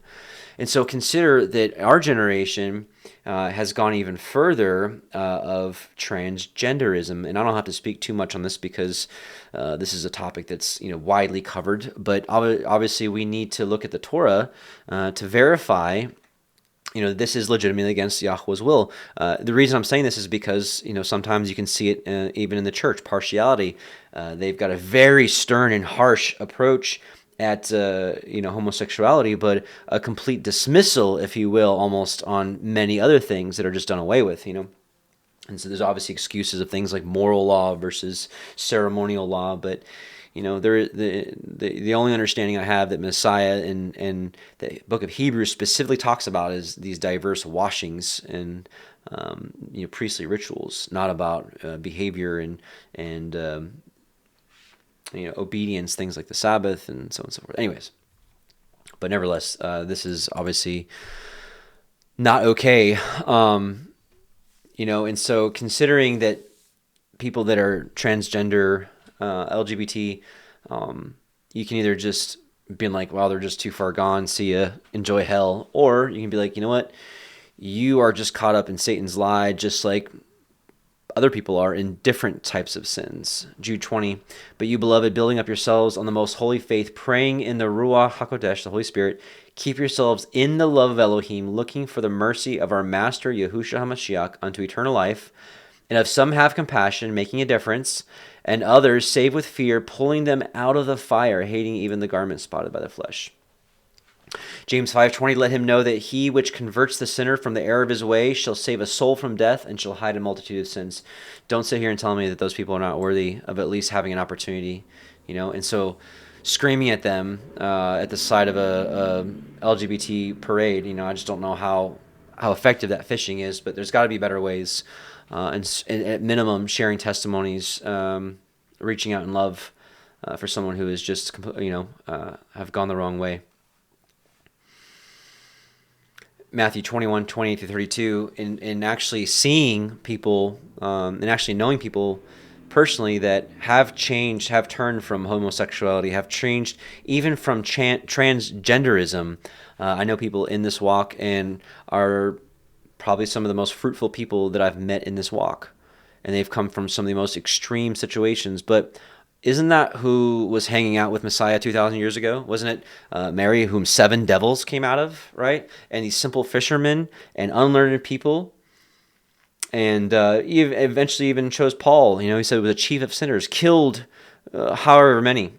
And so consider that our generation has gone even further of transgenderism. And I don't have to speak too much on this because this is a topic that's widely covered. But obviously, we need to look at the Torah to verify this is legitimately against Yahweh's will. The reason I'm saying this is because, sometimes you can see it even in the church, partiality. They've got a very stern and harsh approach at, homosexuality, but a complete dismissal, if you will, almost on many other things that are just done away with, And so there's obviously excuses of things like moral law versus ceremonial law, but the only understanding I have that Messiah and the book of Hebrews specifically talks about is these diverse washings and priestly rituals, not about behavior and obedience, things like the Sabbath and so on and so forth. Anyways, but nevertheless, this is obviously not okay. And so considering that people that are transgender, LGBT, you can either just be like, wow, they're just too far gone, see ya, enjoy hell. Or you can be like, you know what? You are just caught up in Satan's lie, just like other people are in different types of sins. Jude 20, but you, beloved, building up yourselves on the most holy faith, praying in the Ruach HaKodesh, the Holy Spirit, keep yourselves in the love of Elohim, looking for the mercy of our Master, Yahushua HaMashiach, unto eternal life. And of some have compassion, making a difference, and others save with fear, pulling them out of the fire, hating even the garment spotted by the flesh. James 5:20, let him know that he which converts the sinner from the error of his way shall save a soul from death and shall hide a multitude of sins. Don't sit here and tell me that those people are not worthy of at least having an opportunity, And so screaming at them at the side of a LGBT parade, I just don't know how effective that fishing is, but there's got to be better ways. And at minimum, sharing testimonies, reaching out in love for someone who is just, have gone the wrong way. Matthew 21:28-32, in actually seeing people and actually knowing people personally that have changed, have turned from homosexuality, have changed even from transgenderism. I know people in this walk and are probably some of the most fruitful people that I've met in this walk. And they've come from some of the most extreme situations. But isn't that who was hanging out with Messiah 2,000 years ago? Wasn't it Mary, whom 7 devils came out of, right? And these simple fishermen and unlearned people. And he eventually even chose Paul. He said it was a chief of sinners, killed however many.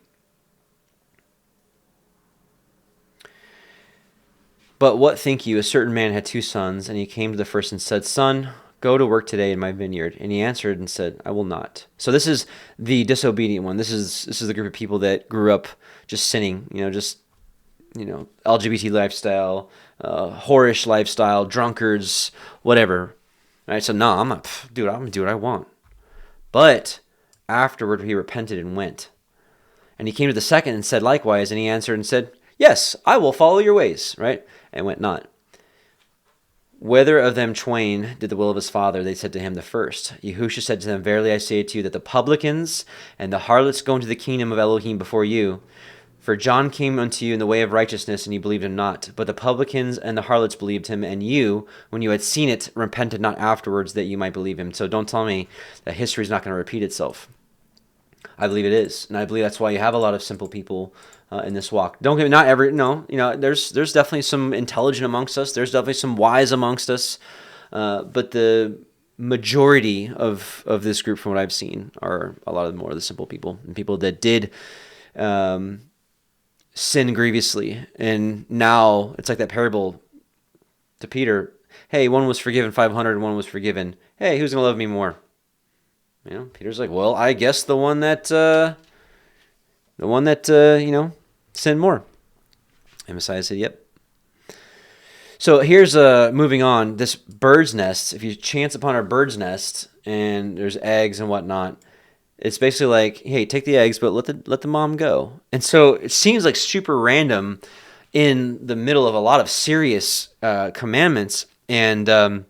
But what think you? A certain man had 2 sons, and he came to the first and said, Son, go to work today in my vineyard. And he answered and said, I will not. So this is the disobedient one. This is the group of people that grew up just sinning, LGBT lifestyle, whorish lifestyle, drunkards, whatever. All right, so no, I'm not, dude, I'm going to do what I want. But afterward he repented and went. And he came to the second and said likewise, and he answered and said, Yes, I will follow your ways, right? And went not. Whether of them twain did the will of his father, they said to him the first. Yahushua said to them, Verily I say to you, that the publicans and the harlots go into the kingdom of Elohim before you. For John came unto you in the way of righteousness, and you believed him not. But the publicans and the harlots believed him, and you, when you had seen it, repented not afterwards that you might believe him. So don't tell me that history is not going to repeat itself. I believe it is, and I believe that's why you have a lot of simple people in this walk. Don't get me, not every, no, there's definitely some intelligent amongst us. There's definitely some wise amongst us, but the majority of this group, from what I've seen, are a lot of more of the simple people and people that did sin grievously, and now it's like that parable to Peter. Hey, one was forgiven 500, and one was forgiven. Hey, who's gonna love me more? Peter's like, well, I guess the one that sinned more. And Messiah said, yep. So here's moving on. This bird's nest. If you chance upon a bird's nest and there's eggs and whatnot, it's basically like, hey, take the eggs, but let the mom go. And so it seems like super random. in the middle of a lot of serious commandments. And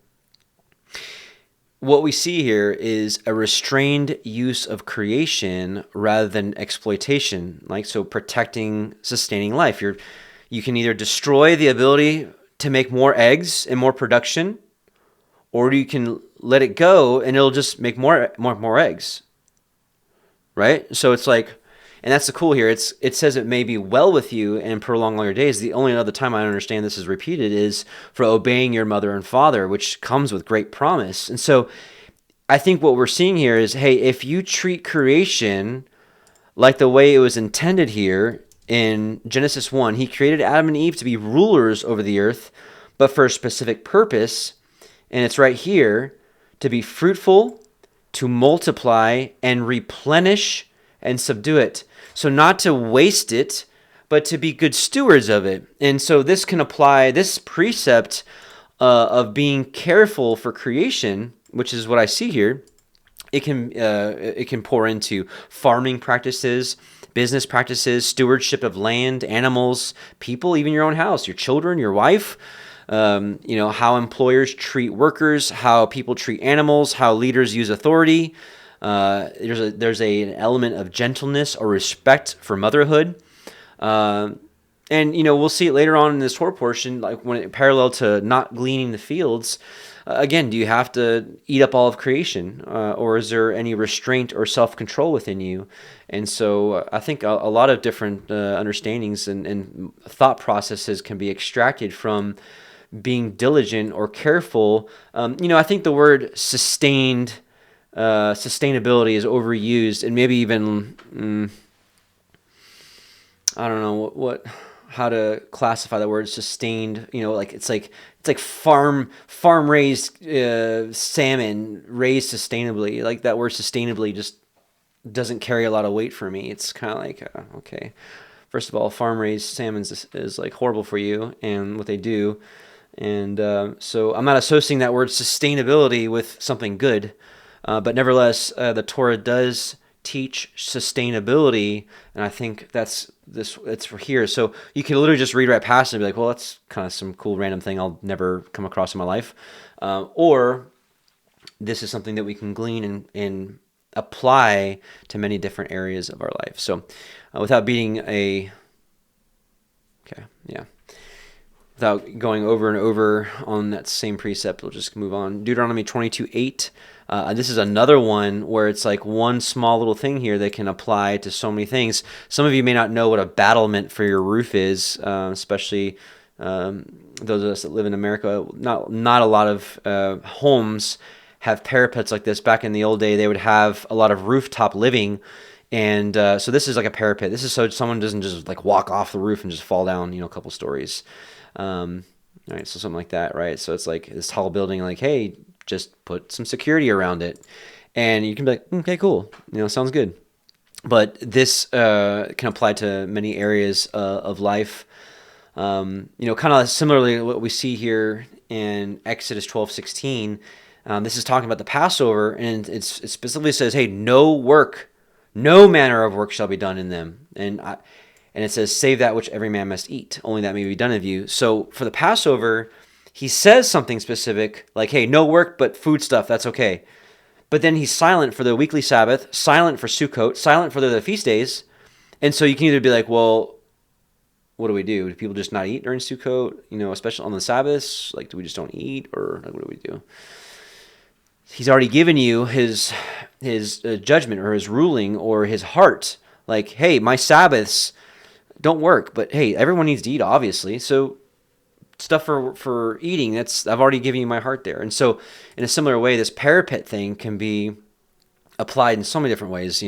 what we see here is a restrained use of creation rather than exploitation, like so protecting, sustaining life. You can either destroy the ability to make more eggs and more production, or you can let it go and it'll just make more eggs, right? So it's like, and that's the cool here. It says it may be well with you and prolong all your days. The only other time I understand this is repeated is for obeying your mother and father, which comes with great promise. And so I think what we're seeing here is, hey, if you treat creation like the way it was intended here in Genesis 1, he created Adam and Eve to be rulers over the earth, but for a specific purpose. And it's right here, to be fruitful, to multiply, and replenish and subdue it. So not to waste it, but to be good stewards of it. And so this can apply, this precept of being careful for creation, which is what I see here, it can pour into farming practices, business practices, stewardship of land, animals, people, even your own house, your children, your wife, how employers treat workers, how people treat animals, how leaders use authority. There's an element of gentleness or respect for motherhood. And we'll see it later on in this Torah portion, like when it parallel to not gleaning the fields. Again, do you have to eat up all of creation, or is there any restraint or self-control within you? And so I think a lot of different understandings and thought processes can be extracted from being diligent or careful. I think the word sustainability is overused, and maybe even I don't know how to classify the word sustained. It's like farm raised salmon raised sustainably. Like that word sustainably just doesn't carry a lot of weight for me. It's kind of like okay, first of all, farm raised salmon is like horrible for you and what they do, and so I'm not associating that word sustainability with something good. But nevertheless, the Torah does teach sustainability, and I think it's for here. So you can literally just read right past it and be like, well, that's kind of some cool random thing I'll never come across in my life. Or this is something that we can glean and apply to many different areas of our life. So without going over and over on that same precept, we'll just move on. Deuteronomy 22:8. This is another one where it's like one small little thing here that can apply to so many things. Some of you may not know what a battlement for your roof is, especially those of us that live in America. Not a lot of homes have parapets like this. Back in the old day, they would have a lot of rooftop living. And so this is like a parapet. This is so someone doesn't just like walk off the roof and just fall down, a couple stories. Right, so something like that, right? So it's like this tall building, like, hey, just put some security around it, and you can be like, okay, cool, sounds good. But this can apply to many areas of life. Kind of similarly what we see here in Exodus 12:16. This is talking about the Passover, and it specifically says, hey, no manner of work shall be done in them, and it says, save that which every man must eat, only that may be done of you. So for the Passover, he says something specific, like, hey, no work, but food stuff, that's okay. But then he's silent for the weekly Sabbath, silent for Sukkot, silent for the feast days. And so you can either be like, well, what do we do? Do people just not eat during Sukkot, especially on the Sabbaths? Like, do we just don't eat, or like, what do we do? He's already given you his judgment or his ruling or his heart. Like, hey, my Sabbaths don't work, but hey, everyone needs to eat, obviously. So stuff for eating, I've already given you my heart there. And so in a similar way, this parapet thing can be applied in so many different ways,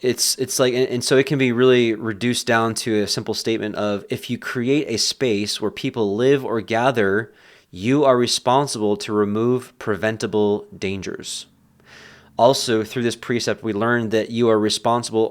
It's like, and so it can be really reduced down to a simple statement of, if you create a space where people live or gather, you are responsible to remove preventable dangers. Also, through this precept, we learn that you are responsible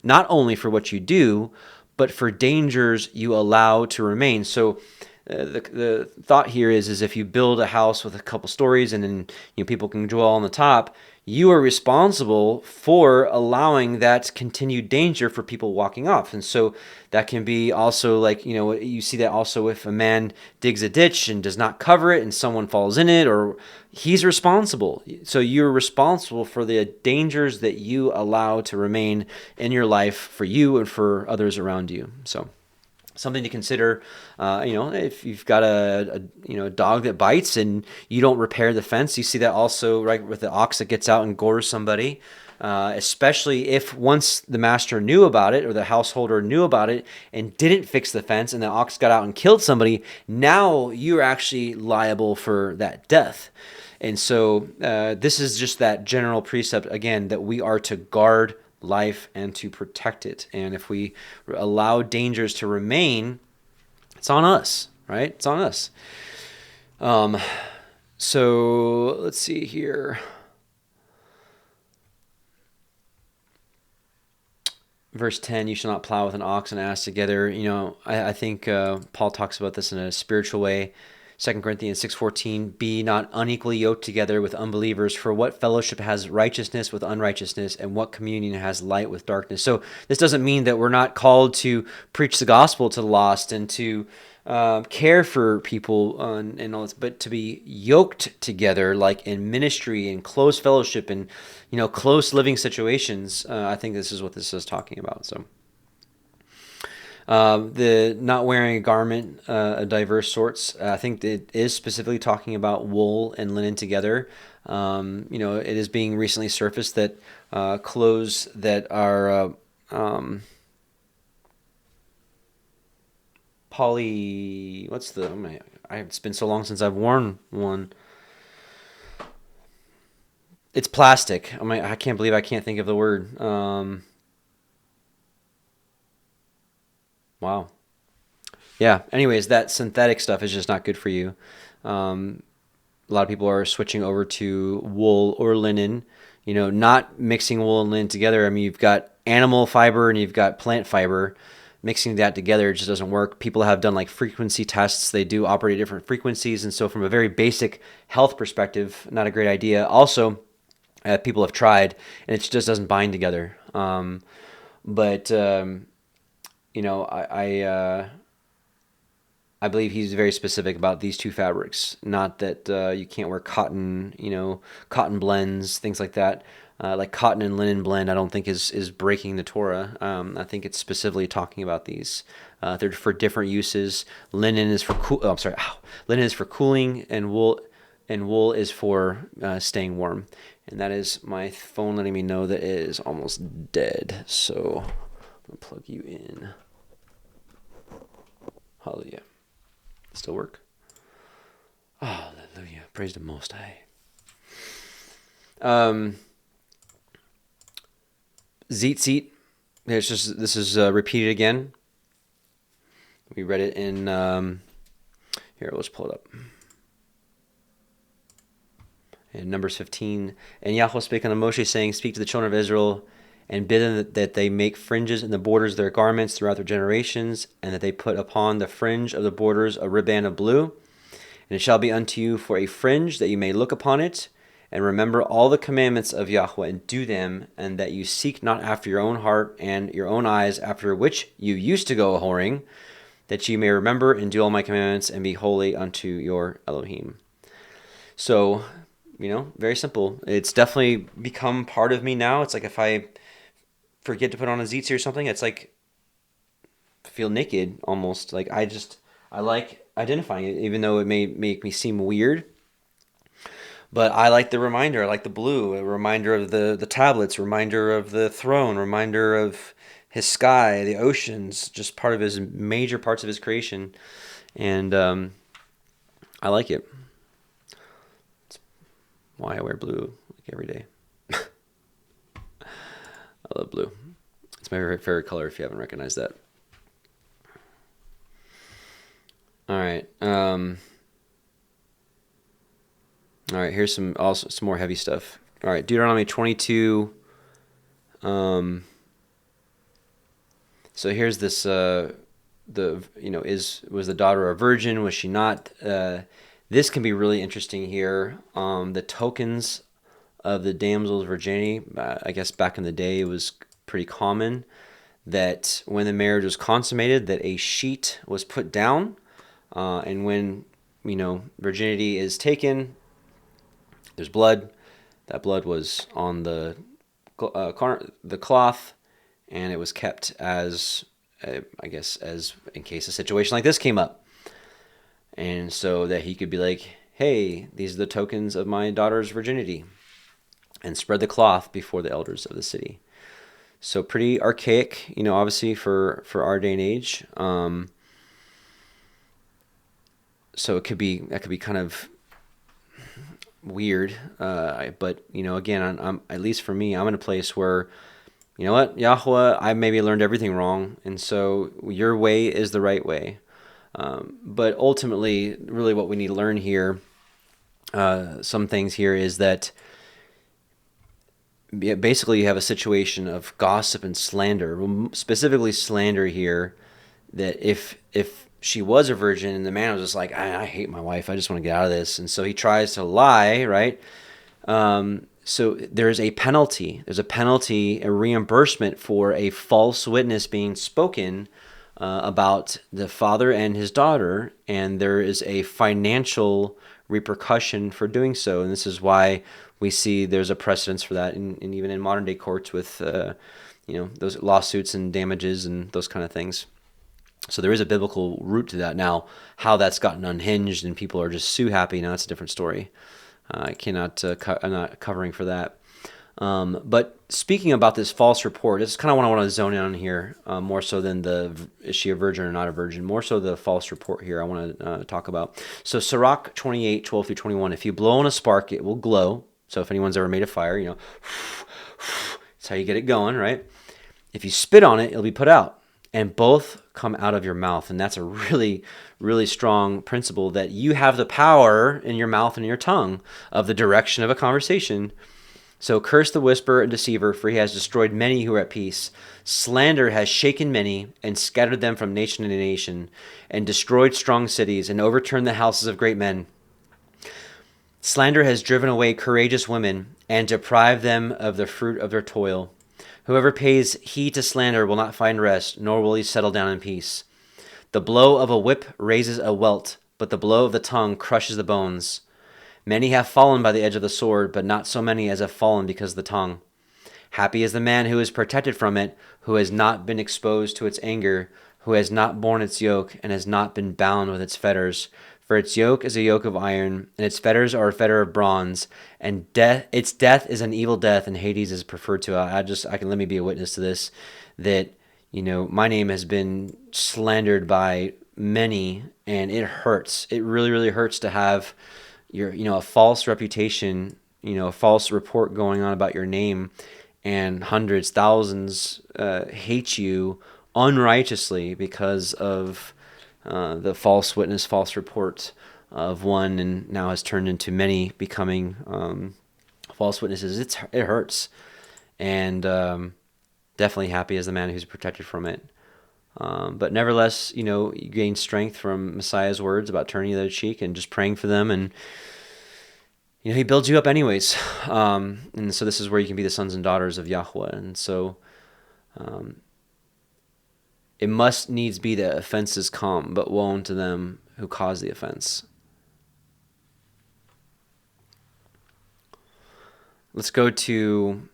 not only for what you do, but for dangers you allow to remain. So the thought here is if you build a house with a couple stories and then people can dwell on the top, you are responsible for allowing that continued danger for people walking off. And so that can be also like, you see that also if a man digs a ditch and does not cover it and someone falls in it, or he's responsible. So you're responsible for the dangers that you allow to remain in your life for you and for others around you. So something to consider, if you've got a dog that bites and you don't repair the fence. You see that also right with the ox that gets out and gores somebody, especially if once the master knew about it or the householder knew about it and didn't fix the fence and the ox got out and killed somebody, now you're actually liable for that death. And so this is just that general precept, again, that we are to guard life and to protect it. And if we allow dangers to remain, it's on us, right? It's on us. So let's see here. Verse 10, you shall not plow with an ox and ass together. I think Paul talks about this in a spiritual way. 2 Corinthians 6:14, be not unequally yoked together with unbelievers, for what fellowship has righteousness with unrighteousness, and what communion has light with darkness? So this doesn't mean that we're not called to preach the gospel to the lost and to care for people and all this, but to be yoked together, like in ministry and close fellowship and close living situations. I think this is what this is talking about. So. The not wearing a garment of diverse sorts, I think it is specifically talking about wool and linen together. It is being recently surfaced that clothes that are it's been so long since I've worn one. It's plastic. I can't believe I can't think of the word. Wow. Yeah. Anyways, that synthetic stuff is just not good for you. A lot of people are switching over to wool or linen, not mixing wool and linen together. I mean, you've got animal fiber and you've got plant fiber. Mixing that together just doesn't work. People have done like frequency tests. They do operate at different frequencies. And so from a very basic health perspective, not a great idea. Also, people have tried and it just doesn't bind together. I believe he's very specific about these two fabrics. Not that you can't wear cotton, cotton blends, things like that. Like cotton and linen blend, I don't think is breaking the Torah. I think it's specifically talking about these. They're for different uses. Linen is for linen is for cooling, and wool is for staying warm. And that is my phone letting me know that it is almost dead. So I'm gonna plug you in. Hallelujah. Still work? Hallelujah. Praise the Most High. Tzitzit. This is repeated again. We read it in here. Let's pull it up. In Numbers 15, and Yahweh spake unto Moshe, saying, speak to the children of Israel, and bid them that they make fringes in the borders of their garments throughout their generations, and that they put upon the fringe of the borders a ribband of blue. And it shall be unto you for a fringe, that you may look upon it, and remember all the commandments of Yahweh, and do them, and that you seek not after your own heart and your own eyes, after which you used to go a-whoring, that you may remember and do all my commandments, and be holy unto your Elohim. So, very simple. It's definitely become part of me now. It's like if I forget to put on a tzitzit or something, it's like I feel naked almost. Like I like identifying it, even though it may make me seem weird. But I like the reminder. I like the blue, a reminder of the tablets, reminder of the throne, reminder of his sky, the oceans, just part of his major parts of his creation. And I like it. That's why I wear blue like every day. I love blue. It's my favorite color if you haven't recognized that. All right. All right, here's some more heavy stuff. All right, Deuteronomy 22. So here's this. Was the daughter a virgin? Was she not? This can be really interesting here. The tokens of the damsel's virginity. I guess back in the day it was pretty common that when the marriage was consummated, that a sheet was put down, and when virginity is taken, there's blood. That blood was on the cloth, and it was kept as I guess as in case a situation like this came up, and so that he could be like, hey, these are the tokens of my daughter's virginity, and spread the cloth before the elders of the city. So pretty archaic, obviously for our day and age. So that could be kind of weird. But again, I'm at least for me, I'm in a place where, you know what, Yahweh, I maybe learned everything wrong, and so your way is the right way. But ultimately, really, what we need to learn here, some things here, is that basically you have a situation of gossip and slander, specifically slander here, that if she was a virgin and the man was just like, I hate my wife, I just want to get out of this, and so he tries to lie, right? So there's a penalty. There's a penalty, a reimbursement for a false witness being spoken about the father and his daughter, and there is a financial repercussion for doing so. And this is why we see there's a precedence for that, and even in modern day courts with those lawsuits and damages and those kind of things. So there is a biblical root to that. Now, how that's gotten unhinged and people are just sue happy, now that's a different story. I'm not covering for that. But speaking about this false report, this is kind of what I want to zone in on here, more so than is she a virgin or not a virgin, more so the false report here I want to talk about. So Sirach 28, 12 through 21, if you blow on a spark, it will glow. So if anyone's ever made a fire, that's how you get it going, right? If you spit on it, it'll be put out, and both come out of your mouth. And that's a really, really strong principle, that you have the power in your mouth and your tongue of the direction of a conversation. So curse the whisperer and deceiver, for he has destroyed many who are at peace. Slander has shaken many and scattered them from nation to nation, and destroyed strong cities and overturned the houses of great men. Slander has driven away courageous women and deprived them of the fruit of their toil. Whoever pays heed to slander will not find rest, nor will he settle down in peace. The blow of a whip raises a welt, but the blow of the tongue crushes the bones. Many have fallen by the edge of the sword, but not so many as have fallen because of the tongue. Happy is the man who is protected from it, who has not been exposed to its anger, who has not borne its yoke, and has not been bound with its fetters. For its yoke is a yoke of iron, and its fetters are a fetter of bronze, and its death is an evil death, and Hades is preferred to. Let me be a witness to this, that, my name has been slandered by many, and it hurts. It really, really hurts to have a false reputation, a false report going on about your name, and hundreds, thousands hate you unrighteously because of the false witness, false report of one, and now has turned into many becoming false witnesses. It hurts, and definitely happy as the man who's protected from it. But nevertheless, you gain strength from Messiah's words about turning the other cheek and just praying for them, and he builds you up anyways. And so this is where you can be the sons and daughters of Yahweh. And so it must needs be that offenses come, but woe unto them who cause the offense. Let's go to,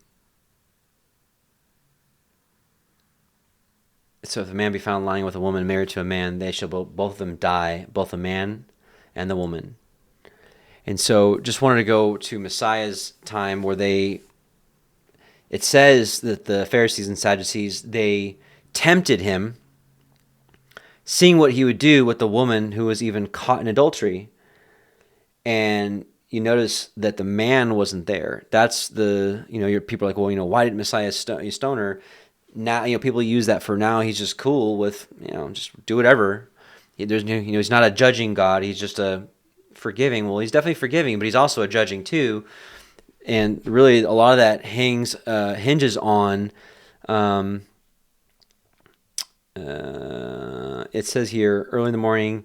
so if a man be found lying with a woman married to a man, they shall both of them die, both the man and the woman. And so just wanted to go to Messiah's time, where it says that the Pharisees and Sadducees, they tempted him, seeing what he would do with the woman who was even caught in adultery. And you notice that the man wasn't there. That's your people are like, well, why didn't Messiah stone her? Now, people use that for now. He's just cool with, just do whatever. He's not a judging God. He's just a forgiving. Well, he's definitely forgiving, but he's also a judging too. And really, a lot of that hinges on. It says here, early in the morning,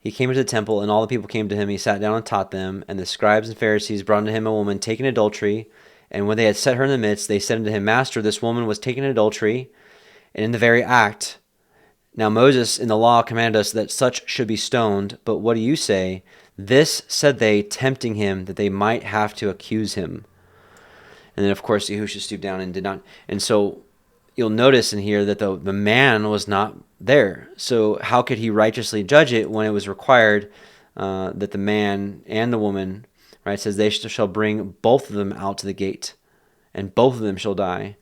he came into the temple, and all the people came to him. He sat down and taught them. And the scribes and Pharisees brought unto him a woman taken in adultery. And when they had set her in the midst, they said unto him, Master, this woman was taken in adultery, and in the very act. Now Moses in the law commanded us that such should be stoned. But what do you say? This said they, tempting him, that they might have to accuse him. And then, of course, Yahushua stooped down and did not. And so you'll notice in here that the man was not there. So how could he righteously judge it when it was required that the man and the woman, right, says they shall bring both of them out to the gate, and both of them shall die.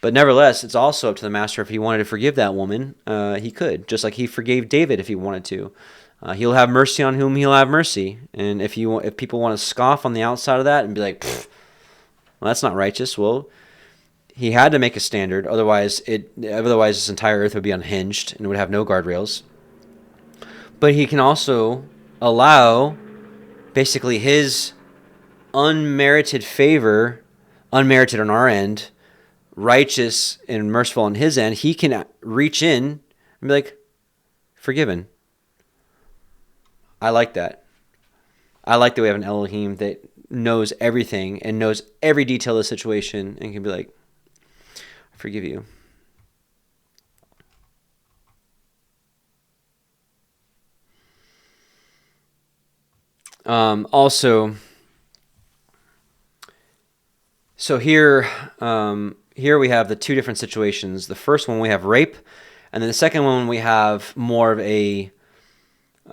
But nevertheless, it's also up to the master if he wanted to forgive that woman, he could, just like he forgave David if he wanted to. He'll have mercy on whom he'll have mercy. And if people want to scoff on the outside of that and be like, well, that's not righteous, well, he had to make a standard, otherwise this entire earth would be unhinged and would have no guardrails. But he can also allow basically his unmerited favor, unmerited on our end, righteous and merciful on his end. He can reach in and be like, forgiven. I like that. I like that we have an Elohim that knows everything and knows every detail of the situation and can be like, I forgive you. Also, so here we have the two different situations. The first one we have rape, and then the second one we have more of a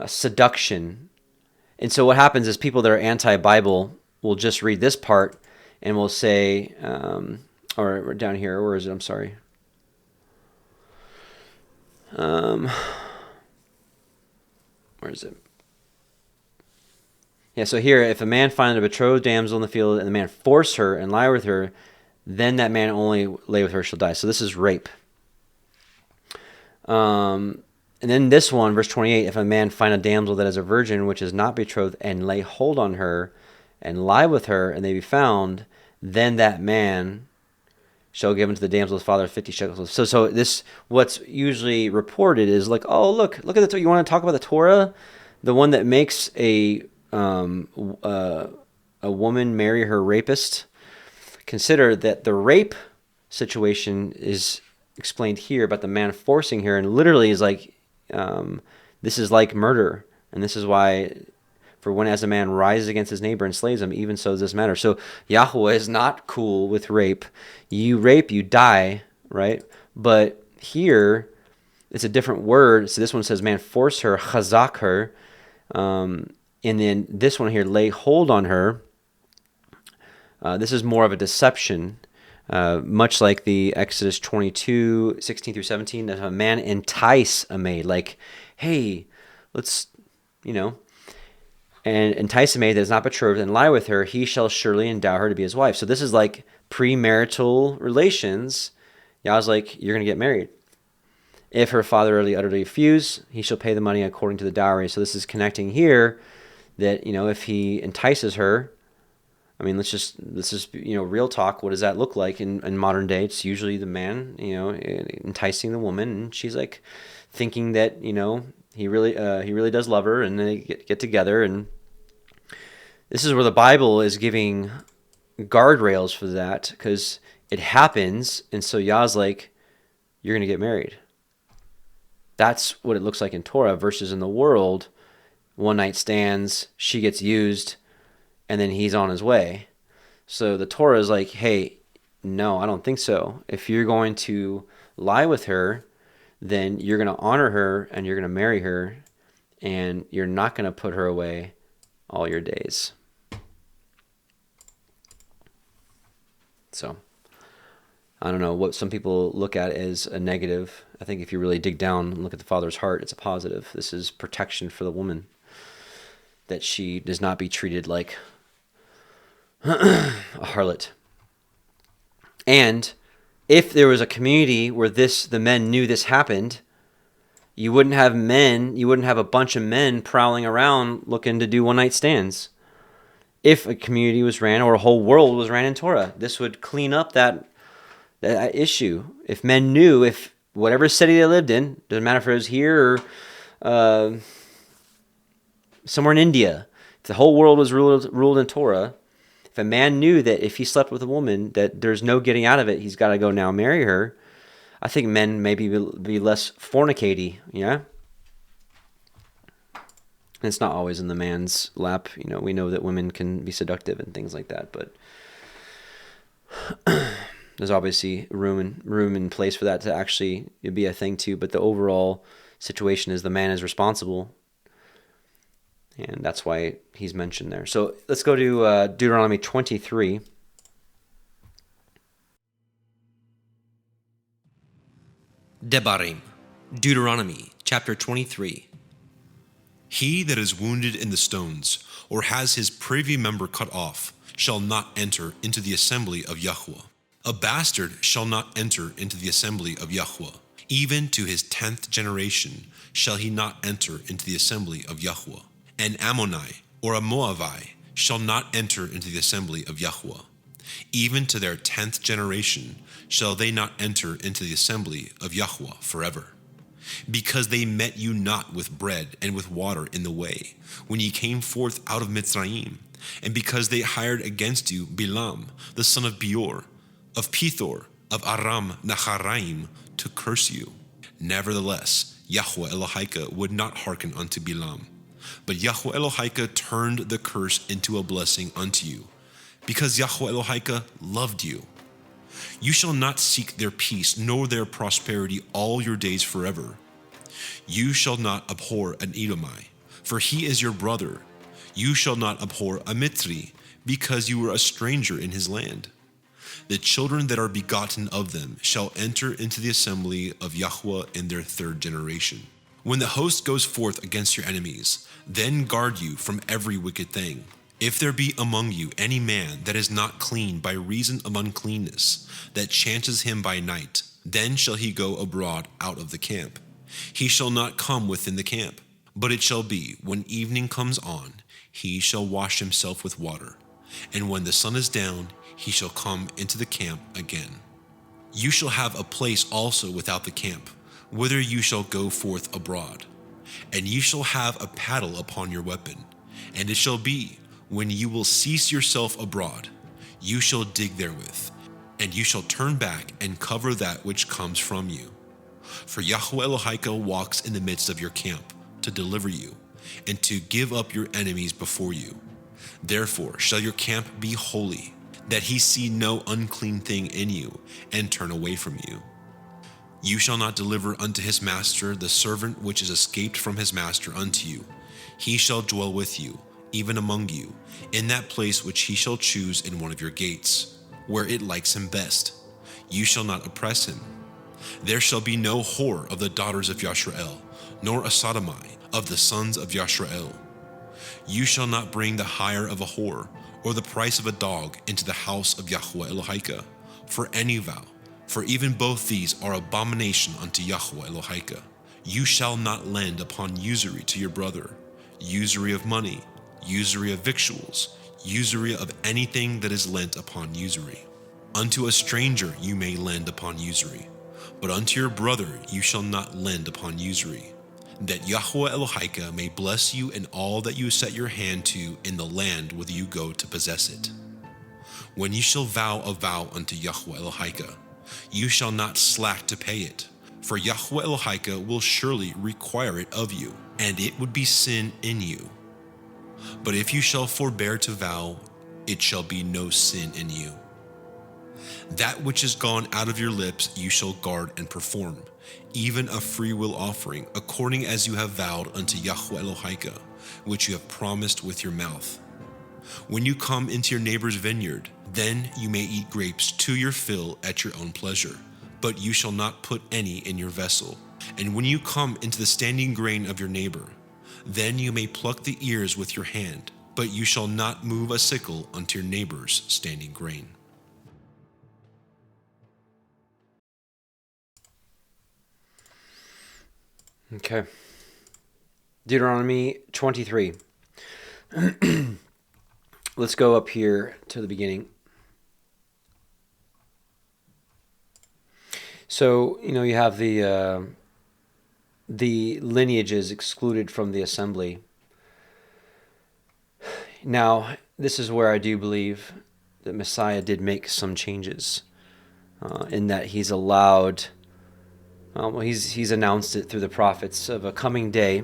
seduction. And so what happens is people that are anti-Bible will just read this part and will say, or down here, where is it? I'm sorry. Where is it? Yeah, so here, if a man find a betrothed damsel in the field, and the man force her and lie with her, then that man only lay with her shall die. So this is rape. And then this one, verse 28, if a man find a damsel that is a virgin, which is not betrothed, and lay hold on her, and lie with her, and they be found, then that man shall give unto the damsel's father 50 shekels. So this, what's usually reported is like, oh, look at the Torah. You want to talk about the Torah? The one that makes a woman marry her rapist. Consider that the rape situation is explained here about the man forcing her, and literally is like, this is like murder, and this is why, for when as a man rises against his neighbor and slays him, even so does this matter. So Yahweh is not cool with rape. You rape, you die, right? But here, it's a different word. So this one says, man force her, chazak her, and then this one here, lay hold on her. This is more of a deception, much like the Exodus 22, 16 through 17, that a man entice a maid, like, hey, let's, and entice a maid that is not betrothed and lie with her, he shall surely endow her to be his wife. So this is like premarital relations. Yahweh's like, you're going to get married. If her father utterly refuse, he shall pay the money according to the dowry. So this is connecting here that, if he entices her, I mean, this is real talk. What does that look like in modern day? It's usually the man, enticing the woman, and she's like thinking that, he really does love her, and they get together. And this is where the Bible is giving guardrails for that, because it happens. And so Yah's like, you're going to get married. That's what it looks like in Torah versus in the world. One night stands, she gets used, and then he's on his way. So the Torah is like, hey, no, I don't think so. If you're going to lie with her, then you're going to honor her and you're going to marry her, and you're not going to put her away all your days. So I don't know what some people look at as a negative. I think if you really dig down and look at the Father's heart, it's a positive. This is protection for the woman, that she does not be treated like a harlot. And if there was a community where the men knew this happened, you wouldn't have a bunch of men prowling around looking to do one-night stands. If a community was ran, or a whole world was ran in Torah, this would clean up that issue. If men knew, if whatever city they lived in, doesn't matter if it was here or somewhere in India, if the whole world was ruled in Torah, if a man knew that if he slept with a woman that there's no getting out of it, he's got to go now marry her, I think men maybe be less fornicaty, yeah? And it's not always in the man's lap. We know that women can be seductive and things like that, but there's obviously room and place for that to actually be a thing too. But the overall situation is the man is responsible, and that's why he's mentioned there. So let's go to Deuteronomy 23. Debarim, Deuteronomy chapter 23. He that is wounded in the stones, or has his privy member cut off, shall not enter into the assembly of Yahweh. A bastard shall not enter into the assembly of Yahweh. Even to his 10th generation shall he not enter into the assembly of Yahweh. An Ammonite or a Moabite shall not enter into the assembly of Yahweh. Even to their 10th generation shall they not enter into the assembly of Yahweh forever. Because they met you not with bread and with water in the way, when ye came forth out of Mitzrayim, and because they hired against you Bilam, the son of Beor, of Pethor, of Aram Naharaim, to curse you. Nevertheless, Yahweh Elohika would not hearken unto Bilam, but Yahweh Elohika turned the curse into a blessing unto you, because Yahweh Elohika loved you. You shall not seek their peace, nor their prosperity all your days forever. You shall not abhor an Edomite, for he is your brother. You shall not abhor a Mitzri, because you were a stranger in his land. The children that are begotten of them shall enter into the assembly of Yahweh in their 3rd generation. When the host goes forth against your enemies, then guard you from every wicked thing. If there be among you any man that is not clean by reason of uncleanness, that chances him by night, then shall he go abroad out of the camp. He shall not come within the camp, but it shall be, when evening comes on, he shall wash himself with water, and when the sun is down, he shall come into the camp again. You shall have a place also without the camp, whither you shall go forth abroad, and you shall have a paddle upon your weapon, and it shall be, when you will cease yourself abroad, you shall dig therewith, and you shall turn back and cover that which comes from you. For Yahweh Elohika walks in the midst of your camp to deliver you, and to give up your enemies before you. Therefore shall your camp be holy, that he see no unclean thing in you, and turn away from you. You shall not deliver unto his master the servant which is escaped from his master unto you. He shall dwell with you, even among you, in that place which he shall choose in one of your gates, where it likes him best. You shall not oppress him. There shall be no whore of the daughters of Yashrael, nor a sodomite of the sons of Yashrael. You shall not bring the hire of a whore, or the price of a dog into the house of Yahweh Elohika, for any vow, for even both these are abomination unto Yahweh Elohika. You shall not lend upon usury to your brother, usury of money, usury of victuals, usury of anything that is lent upon usury. Unto a stranger you may lend upon usury, but unto your brother you shall not lend upon usury, that Yahweh Elohika may bless you in all that you set your hand to in the land whither you go to possess it. When you shall vow a vow unto Yahweh Elohika, you shall not slack to pay it, for Yahweh Elohika will surely require it of you, and it would be sin in you. But if you shall forbear to vow, it shall be no sin in you. That which is gone out of your lips you shall guard and perform, even a freewill offering, according as you have vowed unto Yahweh Elohika, which you have promised with your mouth. When you come into your neighbor's vineyard, then you may eat grapes to your fill at your own pleasure, but you shall not put any in your vessel. And when you come into the standing grain of your neighbor, then you may pluck the ears with your hand, but you shall not move a sickle unto your neighbor's standing grain. Okay. Deuteronomy 23. Let's go up here to the beginning. So, you have the lineages excluded from the assembly. Now, this is where I do believe that Messiah did make some changes, in that he's allowed, he's announced it through the prophets of a coming day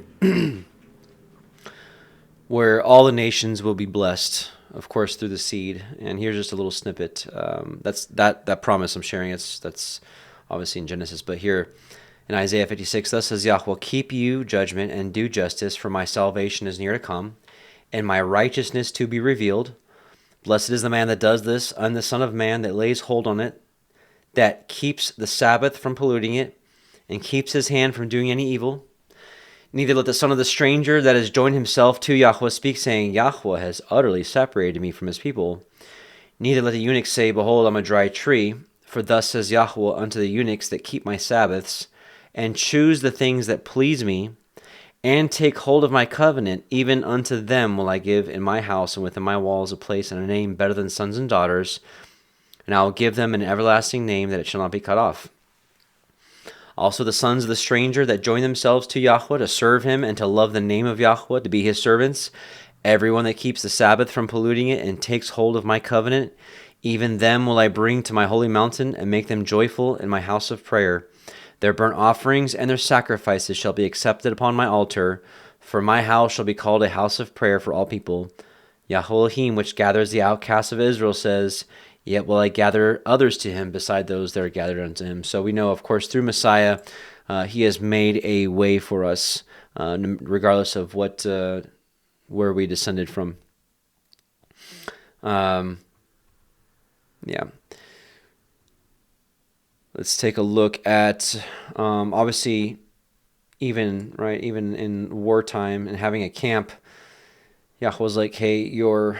where all the nations will be blessed, of course, through the seed. And here's just a little snippet. That's that promise I'm sharing. That's obviously in Genesis, but here in Isaiah 56, thus says Yahweh, keep you judgment and do justice, for my salvation is near to come, and my righteousness to be revealed. Blessed is the man that does this, and the Son of Man that lays hold on it, that keeps the Sabbath from polluting it, and keeps his hand from doing any evil. Neither let the son of the stranger that has joined himself to Yahweh speak, saying, Yahweh has utterly separated me from his people. Neither let the eunuch say, behold, I'm a dry tree. For thus says Yahweh unto the eunuchs that keep my Sabbaths, and choose the things that please me, and take hold of my covenant, even unto them will I give in my house and within my walls a place and a name better than sons and daughters, and I will give them an everlasting name that it shall not be cut off. Also the sons of the stranger that join themselves to Yahweh to serve him and to love the name of Yahweh, to be his servants, everyone that keeps the Sabbath from polluting it and takes hold of my covenant, even them will I bring to my holy mountain and make them joyful in my house of prayer. Their burnt offerings and their sacrifices shall be accepted upon my altar, for my house shall be called a house of prayer for all people. Yahweh Elohim, which gathers the outcasts of Israel, says, yet will I gather others to him beside those that are gathered unto him. So we know, of course, through Messiah, he has made a way for us, regardless of what where we descended from. Yeah. Let's take a look at, obviously, even in wartime and having a camp, Yahweh was like, hey, your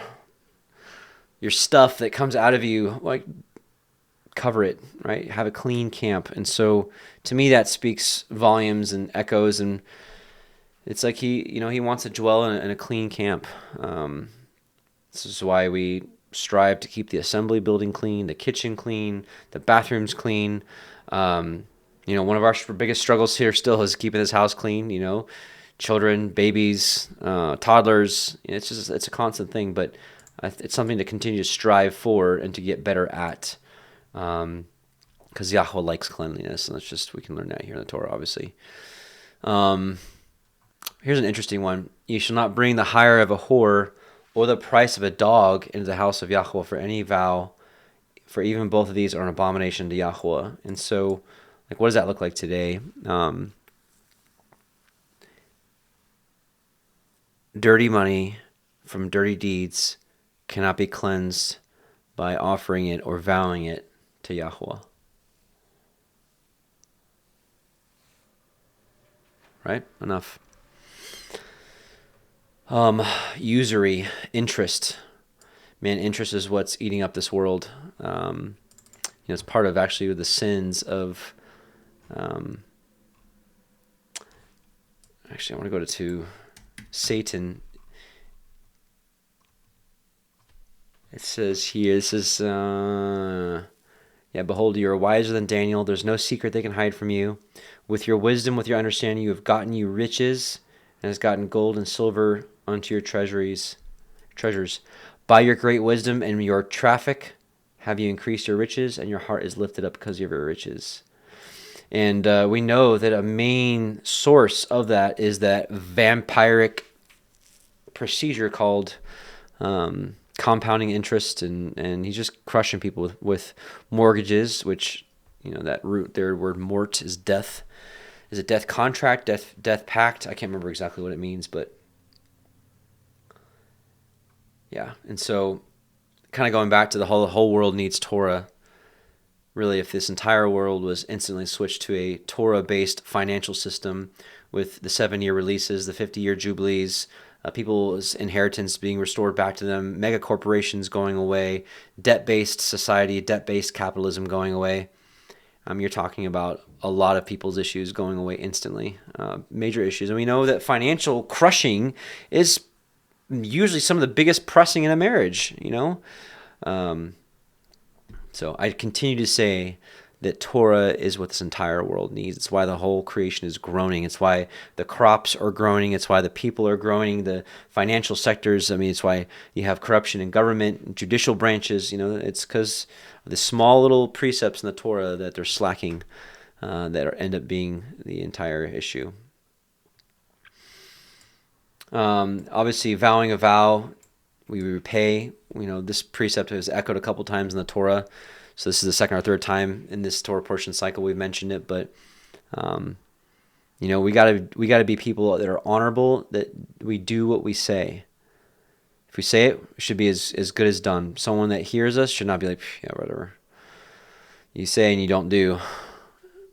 stuff that comes out of you, like, cover it, right? Have a clean camp. And so to me, that speaks volumes and echoes, and it's like he wants to dwell in a clean camp. This is why we strive to keep the assembly building clean, the kitchen clean, the bathrooms clean. One of our biggest struggles here still is keeping this house clean. Children, babies, toddlers. It's a constant thing, but it's something to continue to strive for and to get better at, because Yahweh likes cleanliness, and we can learn that here in the Torah, obviously. Here's an interesting one. You shall not bring the hire of a whore or the price of a dog into the house of Yahweh for any vow, for even both of these are an abomination to Yahweh. And so, what does that look like today? Dirty money from dirty deeds cannot be cleansed by offering it or vowing it to Yahweh. Right? Enough. Usury, interest. Man, interest is what's eating up this world. It's part of actually the sins of. Actually, I want to go to Satan. It says here, this is, behold, you are wiser than Daniel. There's no secret they can hide from you. With your wisdom, with your understanding, you have gotten you riches, and has gotten gold and silver unto your treasures. By your great wisdom and your traffic have you increased your riches, and your heart is lifted up because of your riches. And we know that a main source of that is that vampiric procedure called compounding interest, and he's just crushing people with mortgages, which, that root there, word mort is death. Is it death contract, death pact? I can't remember exactly what it means, but yeah. And so kind of going back to the whole world needs Torah. Really, if this entire world was instantly switched to a Torah-based financial system with the 7-year releases, the 50-year jubilees, people's inheritance being restored back to them, mega corporations going away, debt-based society, debt-based capitalism going away, you're talking about a lot of people's issues going away instantly, major issues. And we know that financial crushing is usually some of the biggest pressing in a marriage, So I continue to say that Torah is what this entire world needs. It's why the whole creation is groaning. It's why the crops are groaning. It's why the people are groaning. The financial sectors, it's why you have corruption in government and judicial branches. It's because of the small little precepts in the Torah that they're slacking end up being the entire issue. Obviously, vowing a vow, we repay. This precept is echoed a couple times in the Torah. So this is the second or third time in this Torah portion cycle we've mentioned it. But, we gotta be people that are honorable, that we do what we say. If we say it, it should be as good as done. Someone that hears us should not be like, yeah, whatever. You say and you don't do.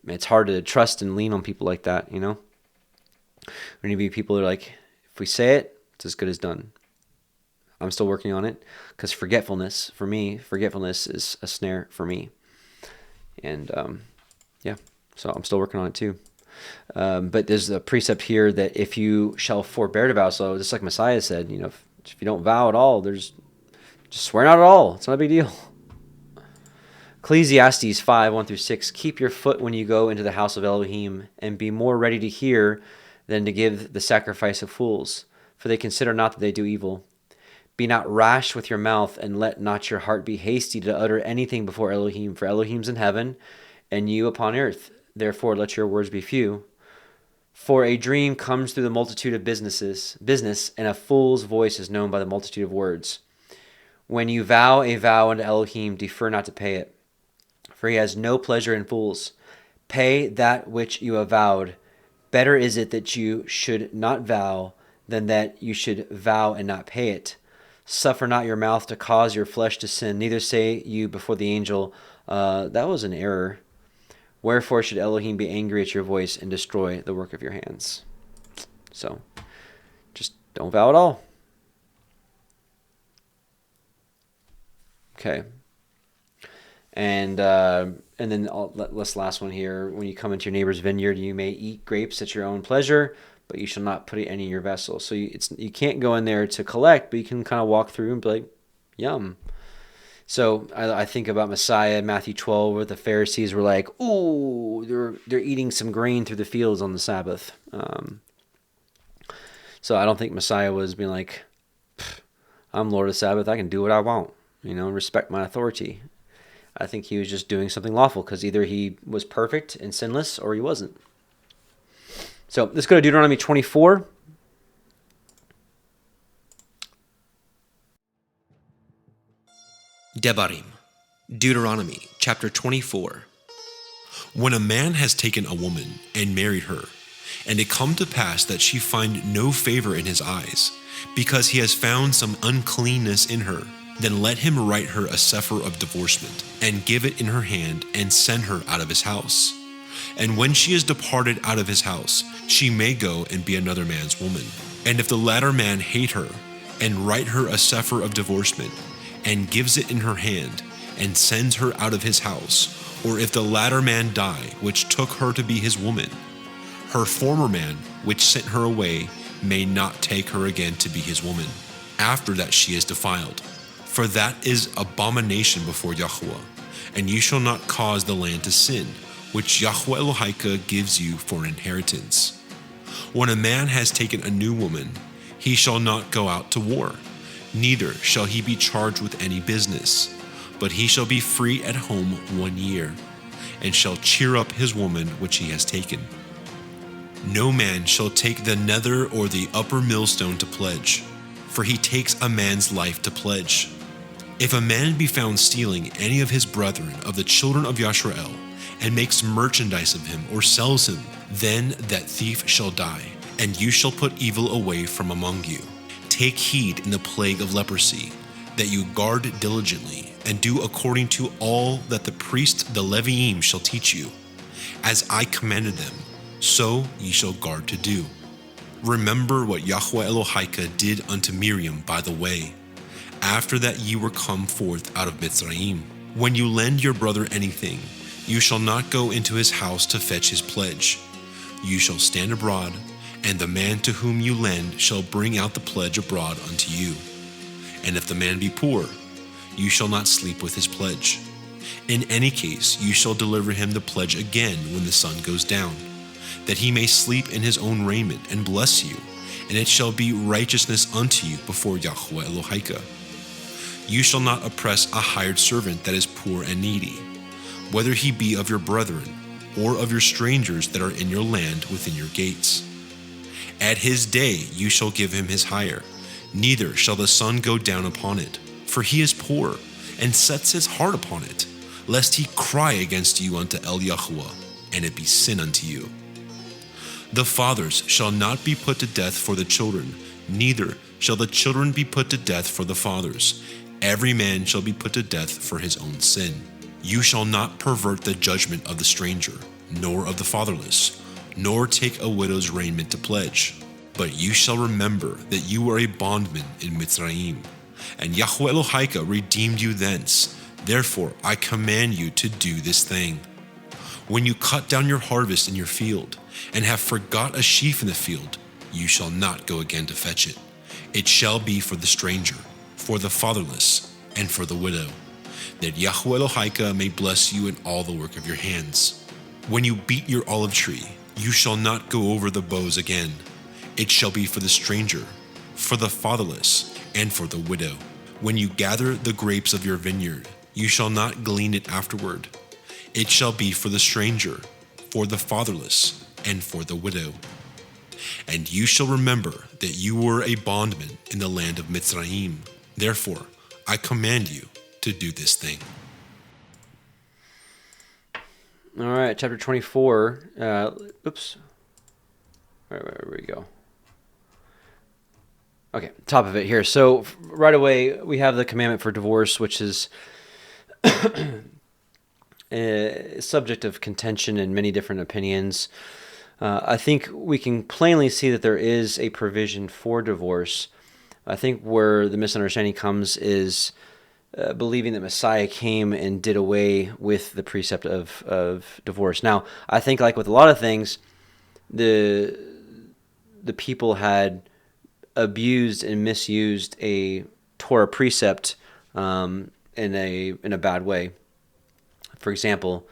It's hard to trust and lean on people like that, We need to be people that are like, if we say it, it's as good as done. I'm still working on it because forgetfulness is a snare for me. And so I'm still working on it too. But there's a precept here that if you shall forbear to vow, so just like Messiah said, if you don't vow at all, just swear not at all. It's not a big deal. Ecclesiastes 5:1-6, keep your foot when you go into the house of Elohim, and be more ready to hear than to give the sacrifice of fools, for they consider not that they do evil. Be not rash with your mouth, and let not your heart be hasty to utter anything before Elohim, for Elohim's in heaven, and you upon earth. Therefore let your words be few. For a dream comes through the multitude of business, and a fool's voice is known by the multitude of words. When you vow a vow unto Elohim, defer not to pay it, for he has no pleasure in fools. Pay that which you have vowed. Better is it that you should not vow than that you should vow and not pay it. Suffer not your mouth to cause your flesh to sin, neither say you before the angel, that was an error. Wherefore should Elohim be angry at your voice and destroy the work of your hands? So, just don't vow at all. Okay. And then this last one here. When you come into your neighbor's vineyard, you may eat grapes at your own pleasure, but you shall not put any in your vessel. So you can't go in there to collect, but you can kind of walk through and be like, yum. So I think about Messiah, Matthew 12, where the Pharisees were like, ooh, they're eating some grain through the fields on the Sabbath. So I don't think Messiah was being like, I'm Lord of the Sabbath, I can do what I want, respect my authority. I think he was just doing something lawful because either he was perfect and sinless or he wasn't. So let's go to Deuteronomy 24. Debarim, Deuteronomy chapter 24. When a man has taken a woman and married her, and it come to pass that she find no favor in his eyes, because he has found some uncleanness in her, then let him write her a sefer of divorcement, and give it in her hand, and send her out of his house. And when she is departed out of his house, she may go and be another man's woman. And if the latter man hate her, and write her a sefer of divorcement, and gives it in her hand, and sends her out of his house, or if the latter man die, which took her to be his woman, her former man, which sent her away, may not take her again to be his woman, after that she is defiled. For that is abomination before Yahweh, and you shall not cause the land to sin, which Yahweh Elohika gives you for an inheritance. When a man has taken a new woman, he shall not go out to war, neither shall he be charged with any business, but he shall be free at home 1 year, and shall cheer up his woman which he has taken. No man shall take the nether or the upper millstone to pledge, for he takes a man's life to pledge. If a man be found stealing any of his brethren of the children of Yashrael, and makes merchandise of him or sells him, then that thief shall die, and you shall put evil away from among you. Take heed in the plague of leprosy, that you guard diligently, and do according to all that the priest the Leviim shall teach you. As I commanded them, so ye shall guard to do. Remember what Yahweh Elohika did unto Miriam by the way, after that ye were come forth out of Mitzrayim. When you lend your brother anything, you shall not go into his house to fetch his pledge. You shall stand abroad, and the man to whom you lend shall bring out the pledge abroad unto you. And if the man be poor, you shall not sleep with his pledge. In any case, you shall deliver him the pledge again when the sun goes down, that he may sleep in his own raiment and bless you, and it shall be righteousness unto you before Yahweh Elohika. You shall not oppress a hired servant that is poor and needy, whether he be of your brethren or of your strangers that are in your land within your gates. At his day you shall give him his hire, neither shall the sun go down upon it, for he is poor, and sets his heart upon it, lest he cry against you unto El Yahuwah, and it be sin unto you. The fathers shall not be put to death for the children, neither shall the children be put to death for the fathers. Every man shall be put to death for his own sin. You shall not pervert the judgment of the stranger, nor of the fatherless, nor take a widow's raiment to pledge. But you shall remember that you were a bondman in Mitzrayim, and Yahweh Elohika redeemed you thence. Therefore I command you to do this thing. When you cut down your harvest in your field, and have forgot a sheaf in the field, you shall not go again to fetch it. It shall be for the stranger, for the fatherless, and for the widow, that Yahweh Elohika may bless you in all the work of your hands. When you beat your olive tree, you shall not go over the boughs again. It shall be for the stranger, for the fatherless, and for the widow. When you gather the grapes of your vineyard, you shall not glean it afterward. It shall be for the stranger, for the fatherless, and for the widow. And you shall remember that you were a bondman in the land of Mitzrayim. Therefore, I command you to do this thing. All right, chapter 24. Oops. Where we go? Okay, top of it here. So right away, we have the commandment for divorce, which is a subject of contention and many different opinions. I think we can plainly see that there is a provision for divorce. I think where the misunderstanding comes is believing that Messiah came and did away with the precept of divorce. Now, I think like with a lot of things, the people had abused and misused a Torah precept in a bad way. For example,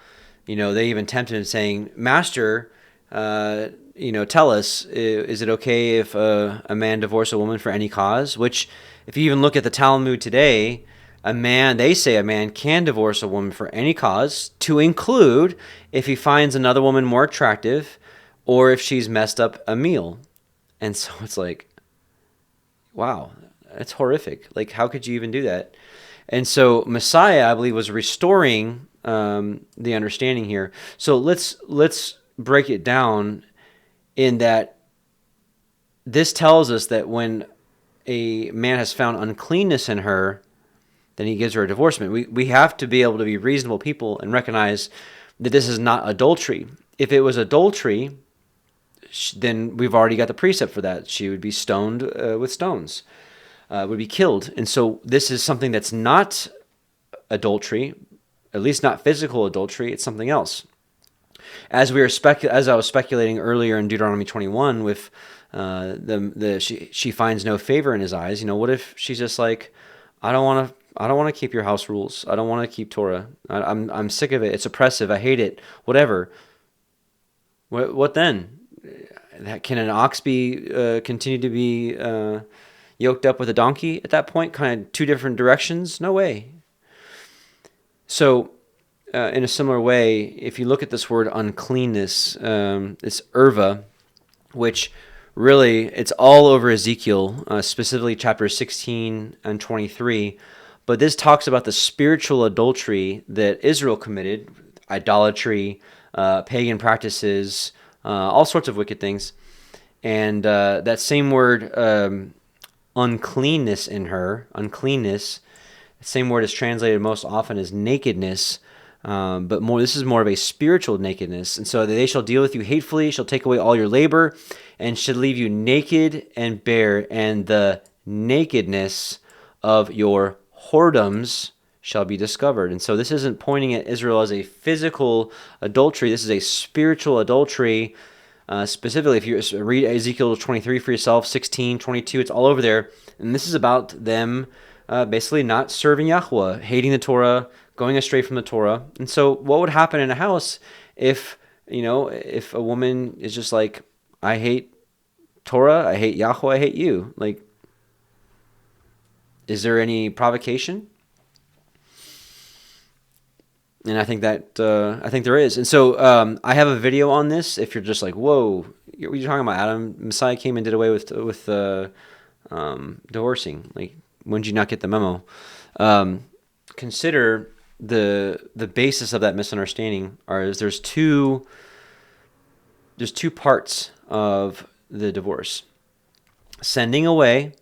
they even tempted him saying, "Master, tell us, is it okay if a man divorce a woman for any cause?" Which, if you even look at the Talmud today, they say a man can divorce a woman for any cause, to include if he finds another woman more attractive or if she's messed up a meal. And so it's like, wow, that's horrific. Like, how could you even do that? And so Messiah, I believe, was restoring the understanding here. So let's break it down in that this tells us that when a man has found uncleanness in her, then he gives her a divorcement. We have to be able to be reasonable people and recognize that this is not adultery. If it was adultery, then we've already got the precept for that. She would be stoned with stones, would be killed. And so this is something that's not adultery, at least not physical adultery. It's something else. As I was speculating earlier in Deuteronomy 21, with she finds no favor in his eyes. What if she's just like, I don't want to keep your house rules. I don't want to keep Torah. I'm sick of it. It's oppressive. I hate it. Whatever. What then? Can an ox continue to be yoked up with a donkey at that point? Kind of two different directions? No way. So, in a similar way, if you look at this word uncleanness, it's erva, which really, it's all over Ezekiel, specifically chapters 16 and 23. But this talks about the spiritual adultery that Israel committed, idolatry, pagan practices, all sorts of wicked things. And that same word, uncleanness in her, uncleanness, the same word is translated most often as nakedness, but this is more of a spiritual nakedness. And so they shall deal with you hatefully, shall take away all your labor, and should leave you naked and bare, and the nakedness of your whoredoms shall be discovered. And so this isn't pointing at Israel as a physical adultery. This is a spiritual adultery. Specifically, if you read Ezekiel 23 for yourself, 16, 22, it's all over there. And this is about them basically not serving Yahweh, hating the Torah, going astray from the Torah. And so what would happen in a house if, if a woman is just like, I hate Torah, I hate Yahweh, I hate you? Like, is there any provocation? And I think there is. And so I have a video on this. If you're just like, whoa, what are you talking about, Adam? Messiah came and did away with divorcing. Like, when did you not get the memo? Consider the basis of that misunderstanding there's two parts of the divorce: sending away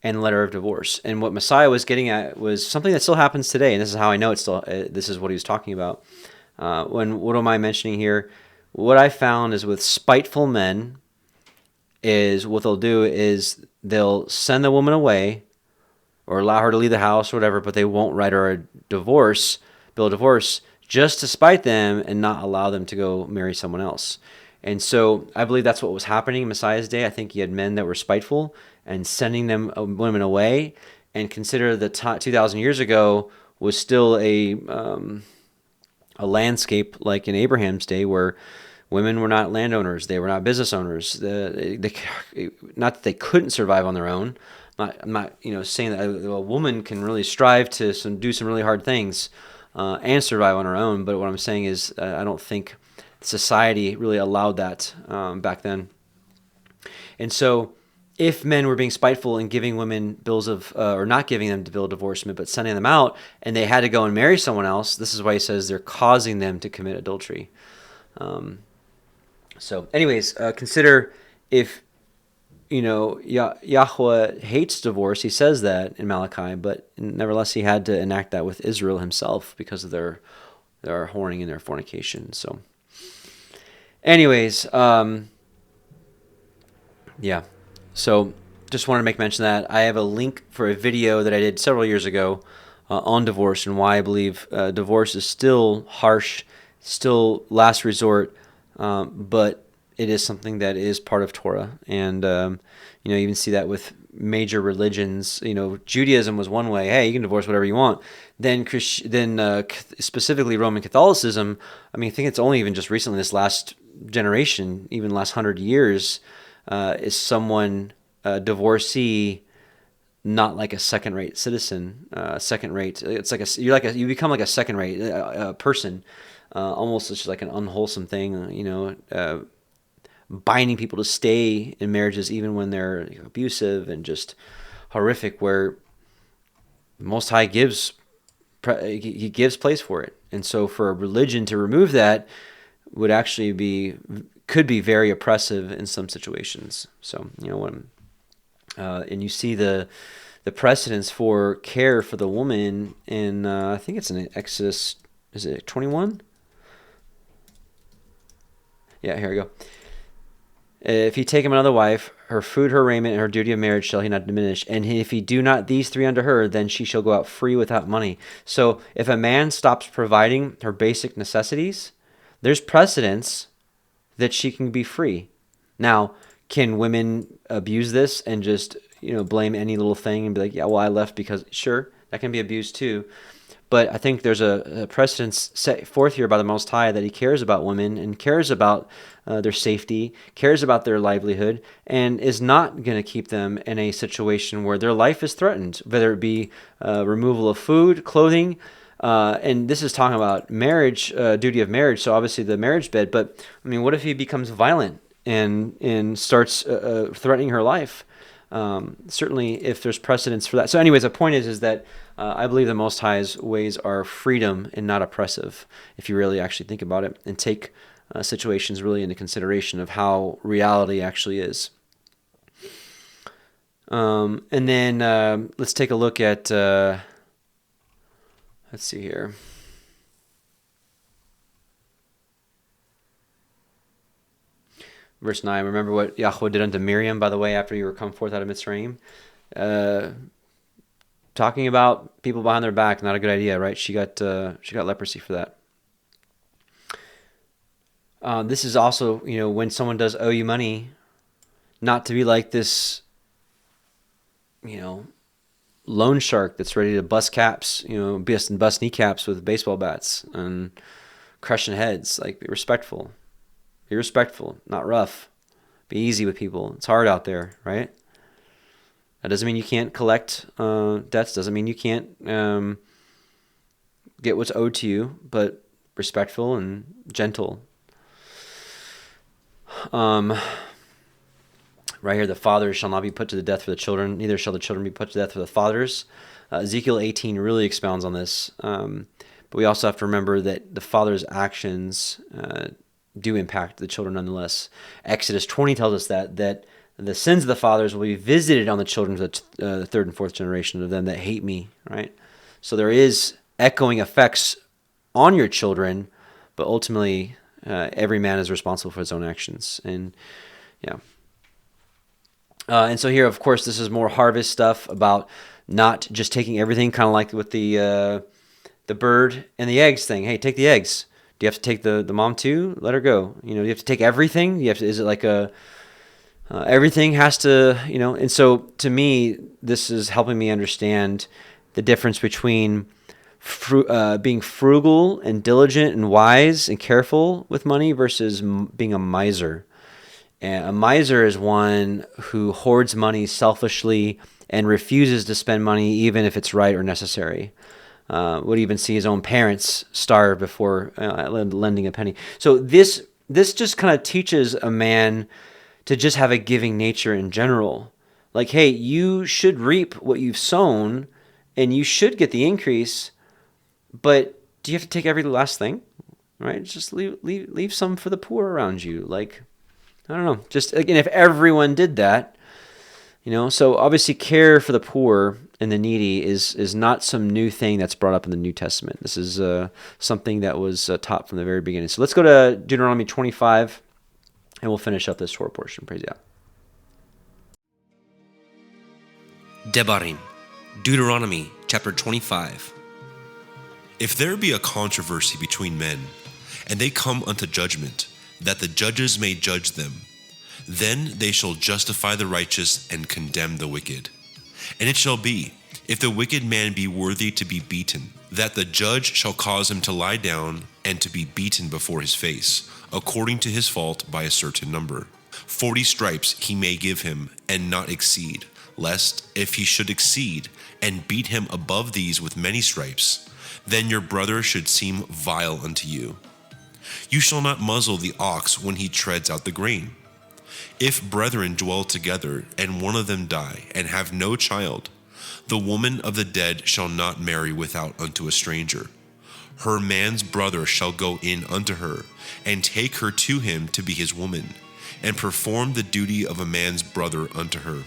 and letter of divorce. And what Messiah was getting at was something that still happens today. And this is how I know this is what he was talking about. What am I mentioning here? What I found is with spiteful men is what they'll do is they'll send the woman away or allow her to leave the house or whatever, but they won't write her a bill of divorce, just to spite them and not allow them to go marry someone else. And so I believe that's what was happening in Messiah's day. I think he had men that were spiteful and sending them women away. And consider that 2,000 years ago was still a landscape like in Abraham's day, where women were not landowners, they were not business owners. Not that they couldn't survive on their own. I'm not saying that a woman can really strive to do some really hard things and survive on her own. But what I'm saying is I don't think society really allowed that back then. And so if men were being spiteful and giving women bills of, or not giving them the bill of divorcement, but sending them out, and they had to go and marry someone else, this is why he says they're causing them to commit adultery. So anyways, consider if, Yahweh hates divorce. He says that in Malachi, but nevertheless he had to enact that with Israel himself because of their whoring and their fornication. So anyways, yeah. So just wanted to make mention that I have a link for a video that I did several years ago on divorce and why I believe divorce is still harsh, still last resort, but it is something that is part of Torah. And, you even see that with major religions. Judaism was one way. Hey, you can divorce whatever you want. Then specifically Roman Catholicism, I think it's only even just recently, this last generation, even last 100 years, is someone divorcee not like a second-rate citizen, second-rate. It's like you become like a second-rate person. Almost it's just like an unwholesome thing, binding people to stay in marriages even when they're abusive and just horrific, where Most High gives place for it. And so for a religion to remove that would actually could be very oppressive in some situations. So, and you see the precedence for care for the woman in, I think it's in Exodus, is it 21? Yeah, here we go. If he take him another wife, her food, her raiment, and her duty of marriage shall he not diminish. And if he do not these three unto her, then she shall go out free without money. So if a man stops providing her basic necessities, there's precedence that she can be free. Now, can women abuse this and just, blame any little thing and be like, yeah, well, I left because, sure, that can be abused too. But I think there's a precedence set forth here by the Most High that he cares about women and cares about their safety, cares about their livelihood, and is not going to keep them in a situation where their life is threatened, whether it be removal of food, clothing, and this is talking about marriage, duty of marriage, so obviously the marriage bed. But, what if he becomes violent and starts threatening her life? Certainly if there's precedence for that. So anyways, the point is that I believe the Most High's ways are freedom and not oppressive, if you really actually think about it and take situations really into consideration of how reality actually is. And then let's take a look at, let's see here. Verse 9, remember what Yahweh did unto Miriam, by the way, after you were come forth out of Mitzrayim. Talking about people behind their back, not a good idea, right? She got leprosy for that. This is also, when someone does owe you money, not to be like this, loan shark that's ready to bust caps, bust kneecaps with baseball bats and crushing heads. Like, be respectful. Be respectful, not rough. Be easy with people. It's hard out there, right? That doesn't mean you can't collect debts. Doesn't mean you can't get what's owed to you, but respectful and gentle. Right here, the fathers shall not be put to the death for the children, neither shall the children be put to death for the fathers. Ezekiel 18 really expounds on this. But we also have to remember that the father's actions do impact the children nonetheless. Exodus 20 tells us that the sins of the fathers will be visited on the children of the third and fourth generation of them that hate me, right? So there is echoing effects on your children, but ultimately every man is responsible for his own actions. And yeah. And so here, of course, this is more harvest stuff about not just taking everything, kind of like with the bird and the eggs thing. Hey, take the eggs. Do you have to take the mom too? Let her go. Do you have to take everything? Is it like everything has to, And so to me, this is helping me understand the difference between being frugal and diligent and wise and careful with money versus being a miser. And a miser is one who hoards money selfishly and refuses to spend money even if it's right or necessary. Would even see his own parents starve before lending a penny. So this just kind of teaches a man to just have a giving nature in general. Like, hey, you should reap what you've sown and you should get the increase, but do you have to take every last thing? Right? Just leave some for the poor around you. Like, I don't know. Just again, if everyone did that, so obviously care for the poor and the needy is not some new thing that's brought up in the New Testament. This is something that was taught from the very beginning. So let's go to Deuteronomy 25, and we'll finish up this Torah portion. Praise God. Debarim, Deuteronomy chapter 25. If there be a controversy between men, and they come unto judgment, that the judges may judge them, then they shall justify the righteous and condemn the wicked. And it shall be, if the wicked man be worthy to be beaten, that the judge shall cause him to lie down and to be beaten before his face, according to his fault by a certain number. 40 stripes he may give him, and not exceed, lest, if he should exceed, and beat him above these with many stripes, then your brother should seem vile unto you. You shall not muzzle the ox when he treads out the grain. If brethren dwell together, and one of them die, and have no child, the woman of the dead shall not marry without unto a stranger. Her man's brother shall go in unto her, and take her to him to be his woman, and perform the duty of a man's brother unto her.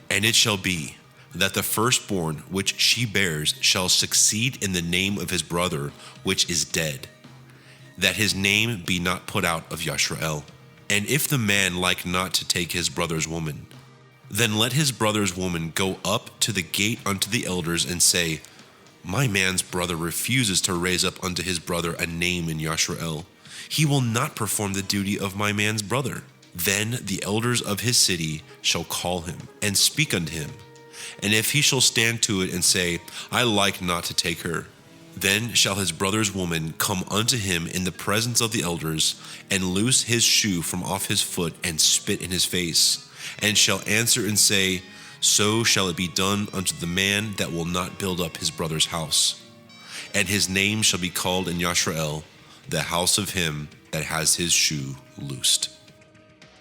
And it shall be, that the firstborn which she bears shall succeed in the name of his brother which is dead, that his name be not put out of Yashrael. And if the man like not to take his brother's woman, then let his brother's woman go up to the gate unto the elders and say, My man's brother refuses to raise up unto his brother a name in Yashrael. He will not perform the duty of my man's brother. Then the elders of his city shall call him and speak unto him. And if he shall stand to it and say, I like not to take her, then shall his brother's woman come unto him in the presence of the elders, and loose his shoe from off his foot, and spit in his face, and shall answer and say, So shall it be done unto the man that will not build up his brother's house. And his name shall be called in Yashrael, the house of him that has his shoe loosed.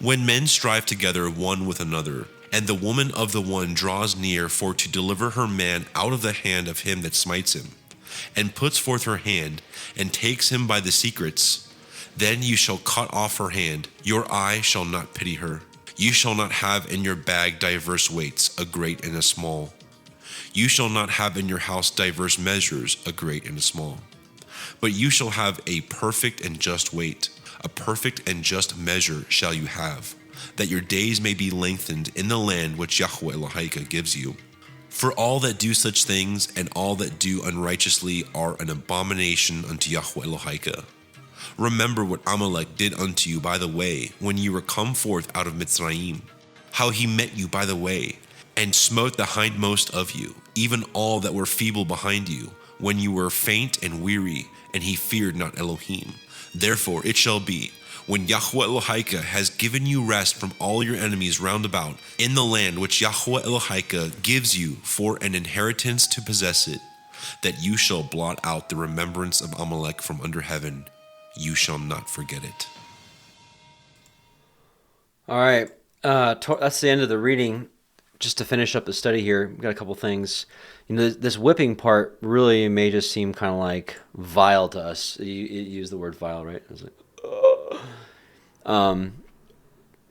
When men strive together one with another, and the woman of the one draws near for to deliver her man out of the hand of him that smites him, and puts forth her hand, and takes him by the secrets, then you shall cut off her hand. Your eye shall not pity her. You shall not have in your bag diverse weights, a great and a small. You shall not have in your house diverse measures, a great and a small. But you shall have a perfect and just weight, a perfect and just measure shall you have, that your days may be lengthened in the land which YHWH gives you. For all that do such things, and all that do unrighteously, are an abomination unto YHWH. Remember what Amalek did unto you by the way, when you were come forth out of Mitzrayim, how he met you by the way, and smote the hindmost of you, even all that were feeble behind you, when you were faint and weary, and he feared not Elohim. Therefore it shall be, when Yahweh Elohika has given you rest from all your enemies round about, in the land which Yahweh Elohika gives you for an inheritance to possess it, that you shall blot out the remembrance of Amalek from under heaven. You shall not forget it. All right, that's the end of the reading. Just to finish up the study here, we've got a couple things. This whipping part really may just seem kind of like vile to us. You use the word vile, right? I was like,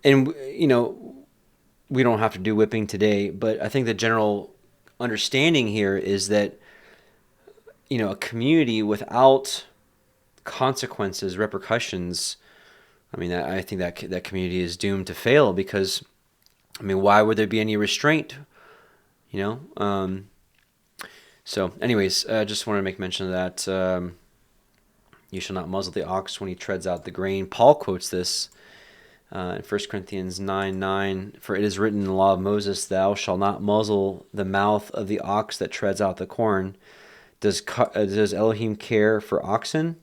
and we don't have to do whipping today, but I think the general understanding here is that a community without consequences, repercussions, I think that community is doomed to fail, because why would there be any restraint? So anyways, I just wanted to make mention of that. You shall not muzzle the ox when he treads out the grain. Paul quotes this in 1 Corinthians 9:9. For it is written in the law of Moses, thou shalt not muzzle the mouth of the ox that treads out the corn. Does Elohim care for oxen?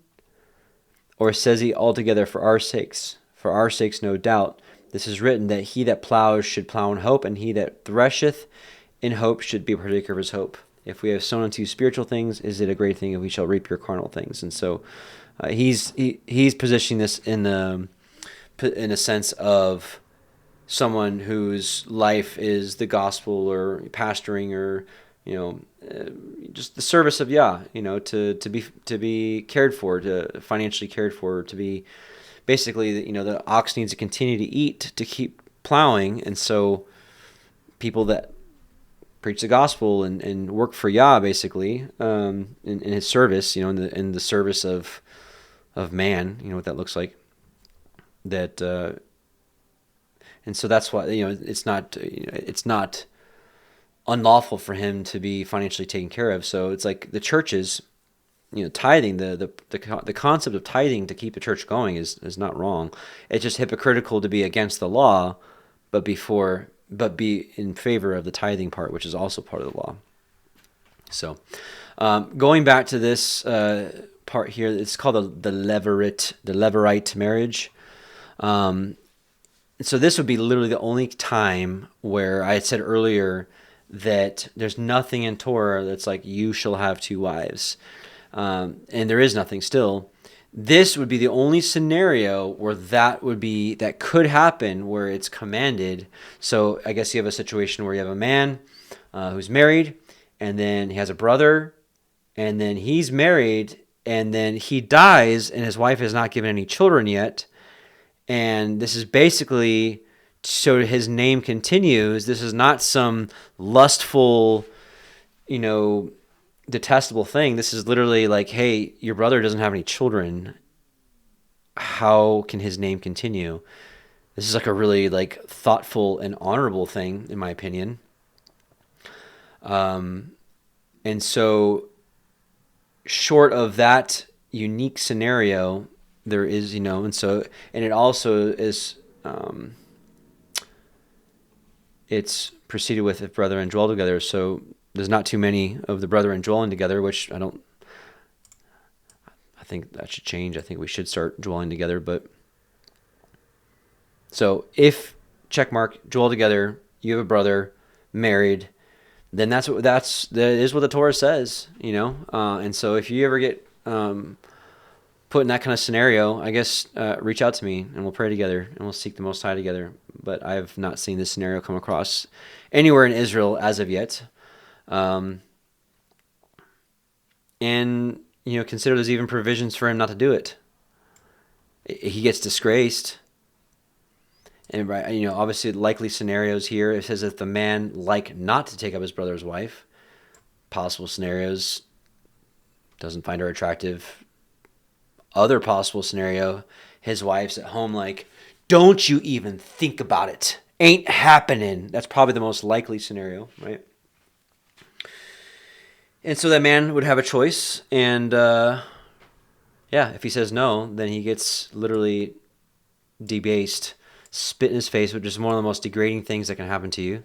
Or says he altogether for our sakes? For our sakes, no doubt. This is written, that he that plows should plow in hope, and he that thresheth in hope should be a partaker of his hope. If we have sown unto you spiritual things, is it a great thing if we shall reap your carnal things? And so he's positioning this in a sense of someone whose life is the gospel, or pastoring, or just the service of Yah, to be cared for, to financially cared for, to be basically, the ox needs to continue to eat to keep plowing. And so people that preach the gospel and work for Yah, basically, in his service, in the service of man, what that looks like. That and so that's why it's not unlawful for him to be financially taken care of. So it's like the churches, tithing, the concept of tithing to keep the church going is not wrong. It's just hypocritical to be against the law, but be in favor of the tithing part, which is also part of the law. So going back to this part here, it's called the Levirate marriage. So this would be literally the only time where I had said earlier that there's nothing in Torah that's like, you shall have two wives. And there is nothing still. This would be the only scenario where that could happen, where it's commanded. So I guess you have a situation where you have a man who's married, and then he has a brother, and then he's married, and then he dies, and his wife has not given any children yet. And this is basically so his name continues. This is not some lustful, detestable thing. This is literally like, hey, your brother doesn't have any children. How can his name continue? This is like a really thoughtful and honorable thing, in my opinion. And so short of that unique scenario, there is, and it also is, it's preceded with if brethren dwell together. So there's not too many of the brethren dwelling together, which I think that should change. I think we should start dwelling together. But so if dwell together, you have a brother married, then that is what the Torah says, and so if you ever get put in that kind of scenario, I guess reach out to me and we'll pray together and we'll seek the Most High together. But I have not seen this scenario come across anywhere in Israel as of yet. And consider there's even provisions for him not to do it. He gets disgraced. And obviously likely scenarios here, it says if the man like not to take up his brother's wife. Possible scenarios, doesn't find her attractive. Other possible scenario, his wife's at home like, don't you even think about it. Ain't happening. That's probably the most likely scenario, right? And so that man would have a choice. And if he says no, then he gets literally debased, spit in his face, which is one of the most degrading things that can happen to you.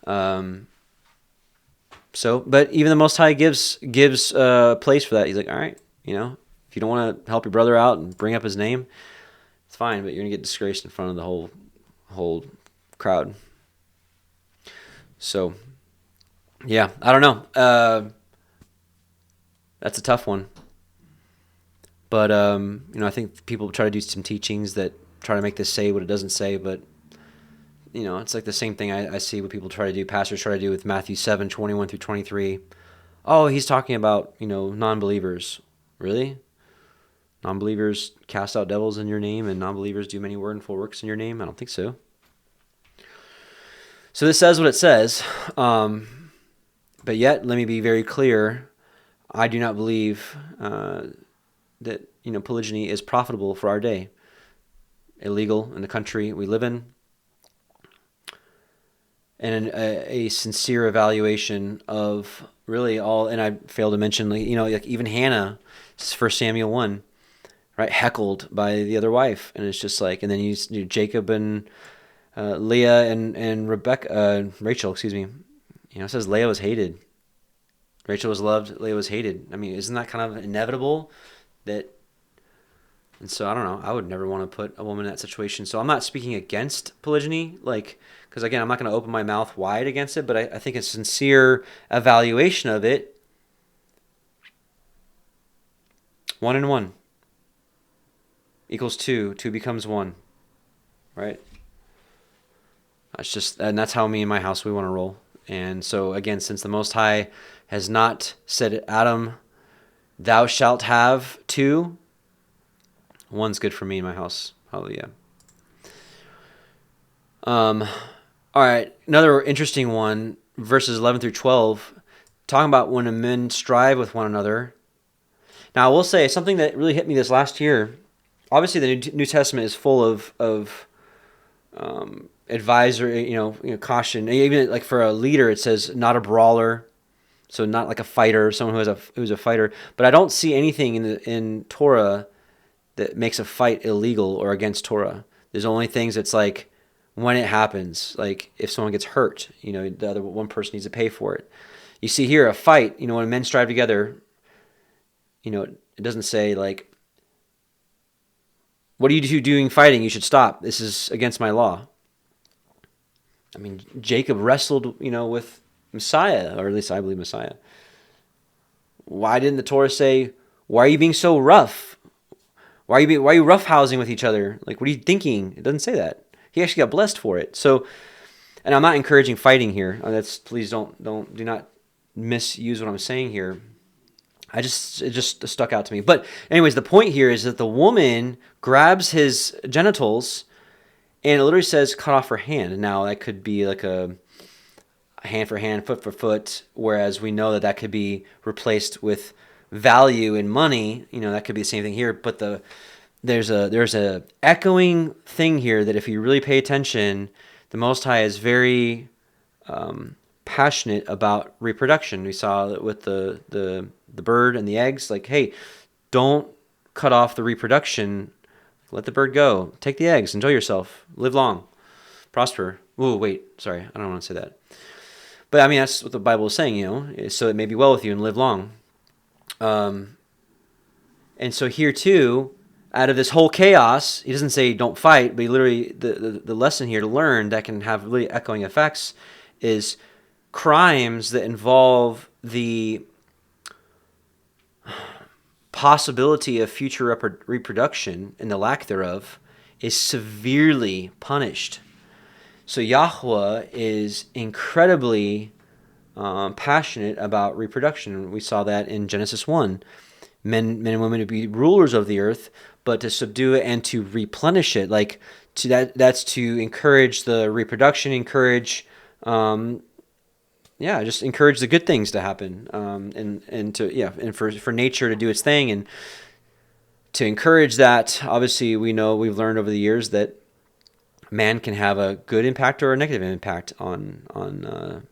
But even the Most High gives a place for that. He's like, all right, if you don't want to help your brother out and bring up his name, it's fine, but you're gonna get disgraced in front of the whole crowd. So, yeah, I don't know. That's a tough one. But I think people try to do some teachings that try to make this say what it doesn't say, but it's like the same thing I see what people try to do. Pastors try to do with Matthew 7:21 through 23. Oh, he's talking about non-believers. Really? Non-believers cast out devils in your name, and non-believers do many wonderful works in your name? I don't think so. So this says what it says, but yet let me be very clear. I do not believe that polygyny is profitable for our day. Illegal in the country we live in, and a sincere evaluation of really all. And I failed to mention, like even Hannah, 1 Samuel 1, right, heckled by the other wife, and it's just like, and then you Jacob and Leah and Rachel, excuse me. It says Leah was hated. Rachel was loved, Leah was hated. I mean, isn't that kind of inevitable? And so I don't know. I would never want to put a woman in that situation. So I'm not speaking against polygyny, because again, I'm not going to open my mouth wide against it, but I think a sincere evaluation of it, 1 and 1 equals 2. 2 becomes 1, right? And that's how me and my house we want to roll. And so again, since the Most High has not said, Adam, thou shalt have 2, 1's good for me in my house. Hallelujah. All right, another interesting one, verses 11 through 12, talking about when men strive with one another. Now, I will say something that really hit me this last year. Obviously, the New Testament is full of advisory, caution. Even like for a leader, it says not a brawler, so not like a fighter, someone who's a fighter. But I don't see anything in Torah that makes a fight illegal or against Torah. There's only things that's like when it happens, like if someone gets hurt, the other one person needs to pay for it. You see here a fight, when men strive together, it doesn't say like, what are you two doing fighting? You should stop. This is against my law. I mean, Jacob wrestled, with Messiah, or at least I believe Messiah. Why didn't the Torah say, why are you being so rough? Why are you roughhousing with each other? Like, what are you thinking? It doesn't say that. He actually got blessed for it. So, and I'm not encouraging fighting here. Please do not misuse what I'm saying here. It just stuck out to me. But anyways, the point here is that the woman grabs his genitals, and it literally says cut off her hand. Now that could be like a hand for hand, foot for foot, whereas we know that could be replaced with value in money. That could be the same thing here. But there's a echoing thing here that if you really pay attention, the Most High is very passionate about reproduction. We saw that with the bird and the eggs. Like, hey, don't cut off the reproduction. Let the bird go. Take the eggs. Enjoy yourself. Live long. Prosper. Ooh, wait. Sorry. I don't want to say that. But I mean, that's what the Bible is saying, so it may be well with you and live long. And so here too, out of this whole chaos, he doesn't say don't fight, but he literally, the lesson here to learn that can have really echoing effects is crimes that involve the possibility of future reproduction and the lack thereof is severely punished. So Yahweh is incredibly passionate about reproduction. We saw that in Genesis 1. Men and women to be rulers of the earth, but to subdue it and to replenish it. That's to encourage the reproduction, just encourage the good things to happen, and for nature to do its thing, and to encourage that. Obviously, we've learned over the years that man can have a good impact or a negative impact on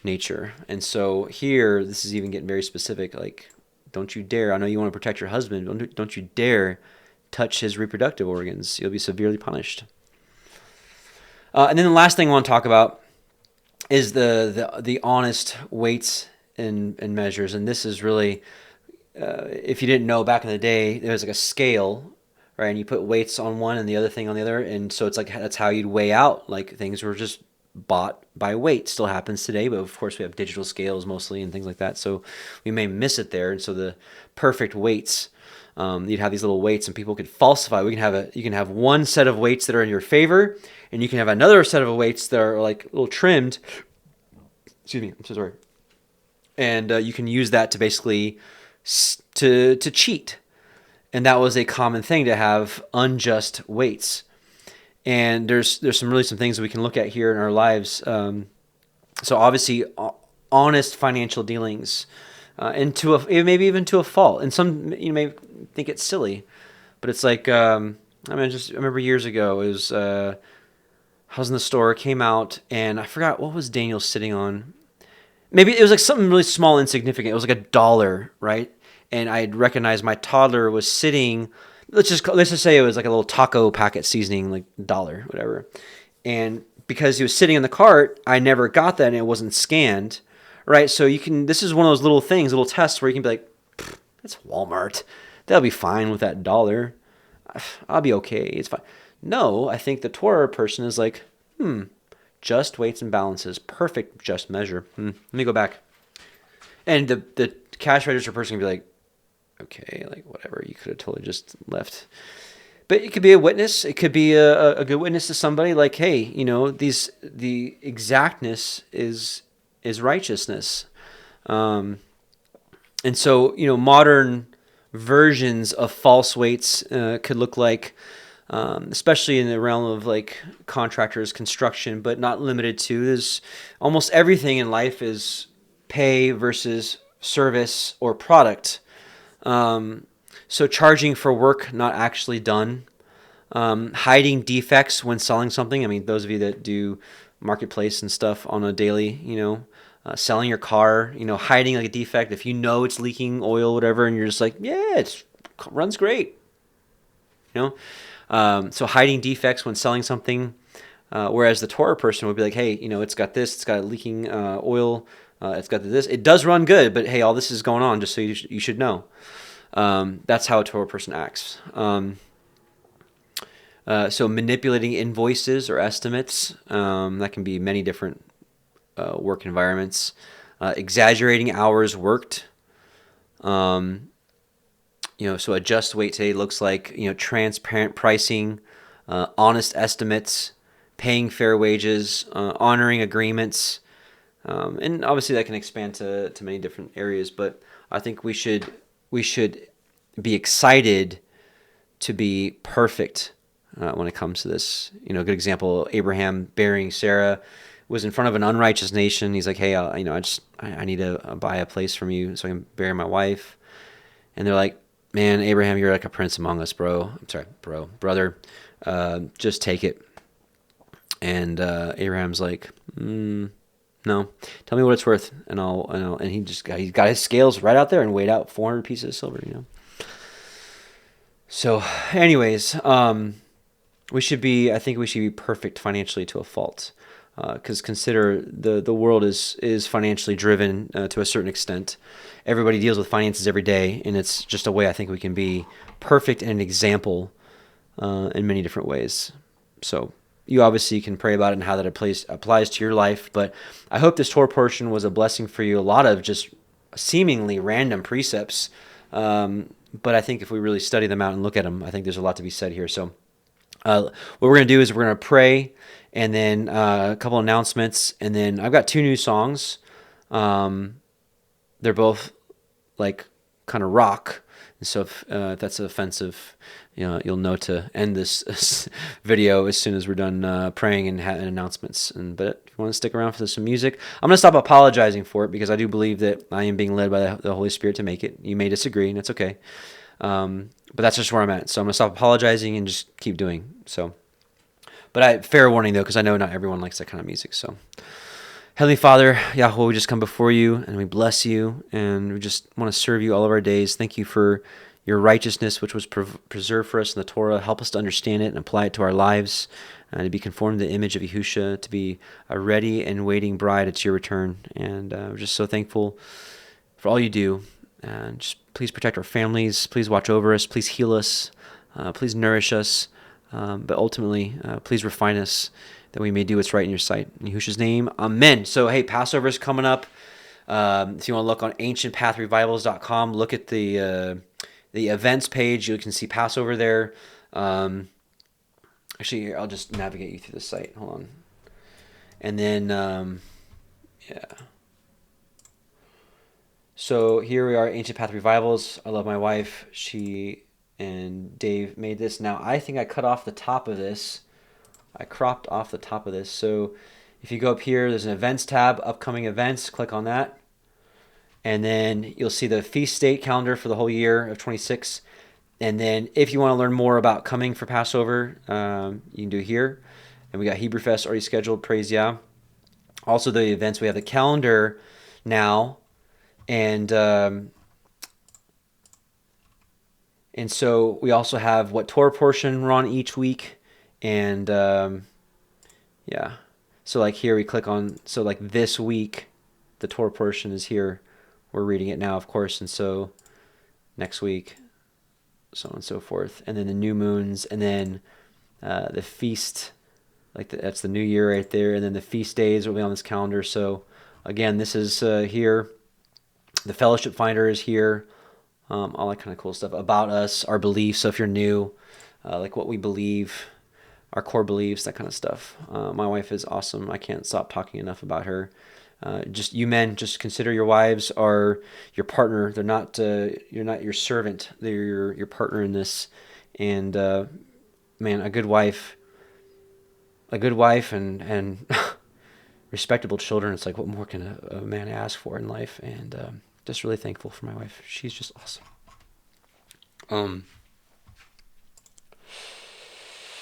nature. And so here, this is even getting very specific. Like, don't you dare! I know you want to protect your husband. Don't you dare touch his reproductive organs. You'll be severely punished. And then the last thing I want to talk about is the honest weights and measures. And this is really, if you didn't know, back in the day, there was like a scale, right? And you put weights on one and the other thing on the other. And so it's like, that's how you'd weigh out. Like things were just bought by weight. Still happens today, but of course we have digital scales mostly and things like that. So we may miss it there. And so the perfect weights, you'd have these little weights and people could falsify. You can have one set of weights that are in your favor, and you can have another set of weights that are like a little trimmed. Excuse me, I'm so sorry. And you can use that to basically to cheat. And that was a common thing, to have unjust weights. And there's some things that we can look at here in our lives. So obviously, honest financial dealings, and maybe even to a fault. And some you may think it's silly, but it's like I remember years ago. It was I was in the store, came out, and I forgot what was Daniel sitting on. Maybe it was like something really small, insignificant. It was like $1, right? And I recognized my toddler was sitting. Let's just say it was like a little taco packet seasoning, like $1, whatever. And because he was sitting in the cart, I never got that, and it wasn't scanned, right? So this is one of those little things, little tests where you can be like, it's Walmart. They'll be fine with that $1. I'll be okay. It's fine. No, I think the Torah person is like, just weights and balances, perfect just measure. Let me go back. And the cash register person can be like, okay, like whatever, you could have totally just left. But it could be a witness. It could be a good witness to somebody, like, hey, the exactness is righteousness. And so, modern versions of false weights could look like, especially in the realm of like contractors, construction, but not limited to. There's almost everything in life is pay versus service or product. So charging for work not actually done, hiding defects when selling something. I mean, those of you that do marketplace and stuff on a daily, selling your car, hiding like a defect. If you know it's leaking oil, whatever, and you're just like, yeah, it runs great. So hiding defects when selling something, whereas the Torah person would be like, hey, it's got this, it's got leaking oil, it's got this. It does run good, but hey, all this is going on just so you should know. That's how a Torah person acts. So manipulating invoices or estimates, that can be many different work environments. Exaggerating hours worked. So a just weight today looks like, transparent pricing, honest estimates, paying fair wages, honoring agreements. And obviously that can expand to many different areas, but I think we should be excited to be perfect when it comes to this. A good example, Abraham burying Sarah was in front of an unrighteous nation. He's like, hey, I need to buy a place from you so I can bury my wife. And they're like, man, Abraham, you're like a prince among us, brother. Just take it. And Abraham's like, no, tell me what it's worth, and and he got his scales right out there and weighed out 400 pieces of silver. So, anyways, I think we should be perfect financially to a fault, because consider the world is financially driven to a certain extent. Everybody deals with finances every day, and it's just a way I think we can be perfect and an example in many different ways. So you obviously can pray about it and how that applies to your life, but I hope this Torah portion was a blessing for you. A lot of just seemingly random precepts, but I think if we really study them out and look at them, I think there's a lot to be said here. So what we're going to do is we're going to pray, and then a couple announcements, and then I've got 2 new songs. They're both like kind of rock, and so if that's offensive, you'll know to end this video as soon as we're done praying and announcements. But if you want to stick around for some music, I'm going to stop apologizing for it, because I do believe that I am being led by the Holy Spirit to make it. You may disagree, and it's okay. But that's just where I'm at. So I'm going to stop apologizing and just keep doing so. But fair warning, though, because I know not everyone likes that kind of music. So, Heavenly Father, Yahweh, we just come before you, and we bless you, and we just want to serve you all of our days. Thank you for your righteousness, which was preserved for us in the Torah. Help us to understand it and apply it to our lives, and to be conformed to the image of Yahusha, to be a ready and waiting bride at your return. And we're just so thankful for all you do. And just please protect our families. Please watch over us. Please heal us. Please nourish us. But ultimately, please refine us that we may do what's right in your sight. In Yahusha's name, amen. So, hey, Passover is coming up. If you want to look on ancientpathrevivals.com, look at the events page. You can see Passover there. Actually, here, I'll just navigate you through the site. Hold on. And then, yeah. So here we are, Ancient Path Revivals. I love my wife. She and Dave made this. Now, I think I cut off the top of this. I cropped off the top of this. So if you go up here, there's an events tab, upcoming events. Click on that. And then you'll see the feast date calendar for the whole year of 26. And then if you want to learn more about coming for Passover, you can do here. And we got Hebrew Fest already scheduled. Praise Yah. Also the events, we have the calendar now. And so we also have what Torah portion we're on each week. And yeah. So like here we click on, so like this week, the Torah portion is here. We're reading it now, of course. And so next week, so on and so forth. And then the new moons, and then the feast, that's the new year right there. And then the feast days will be on this calendar. So again, this is here. The fellowship finder is here. All that kind of cool stuff about us, our beliefs. So if you're new, like what we believe, our core beliefs, that kind of stuff. My wife is awesome. I can't stop talking enough about her. Just you men, just consider your wives are your partner. They're not. You're not your servant. They're your partner in this. And man, a good wife, and respectable children. It's like, what more can a man ask for in life? And just really thankful for my wife. She's just awesome.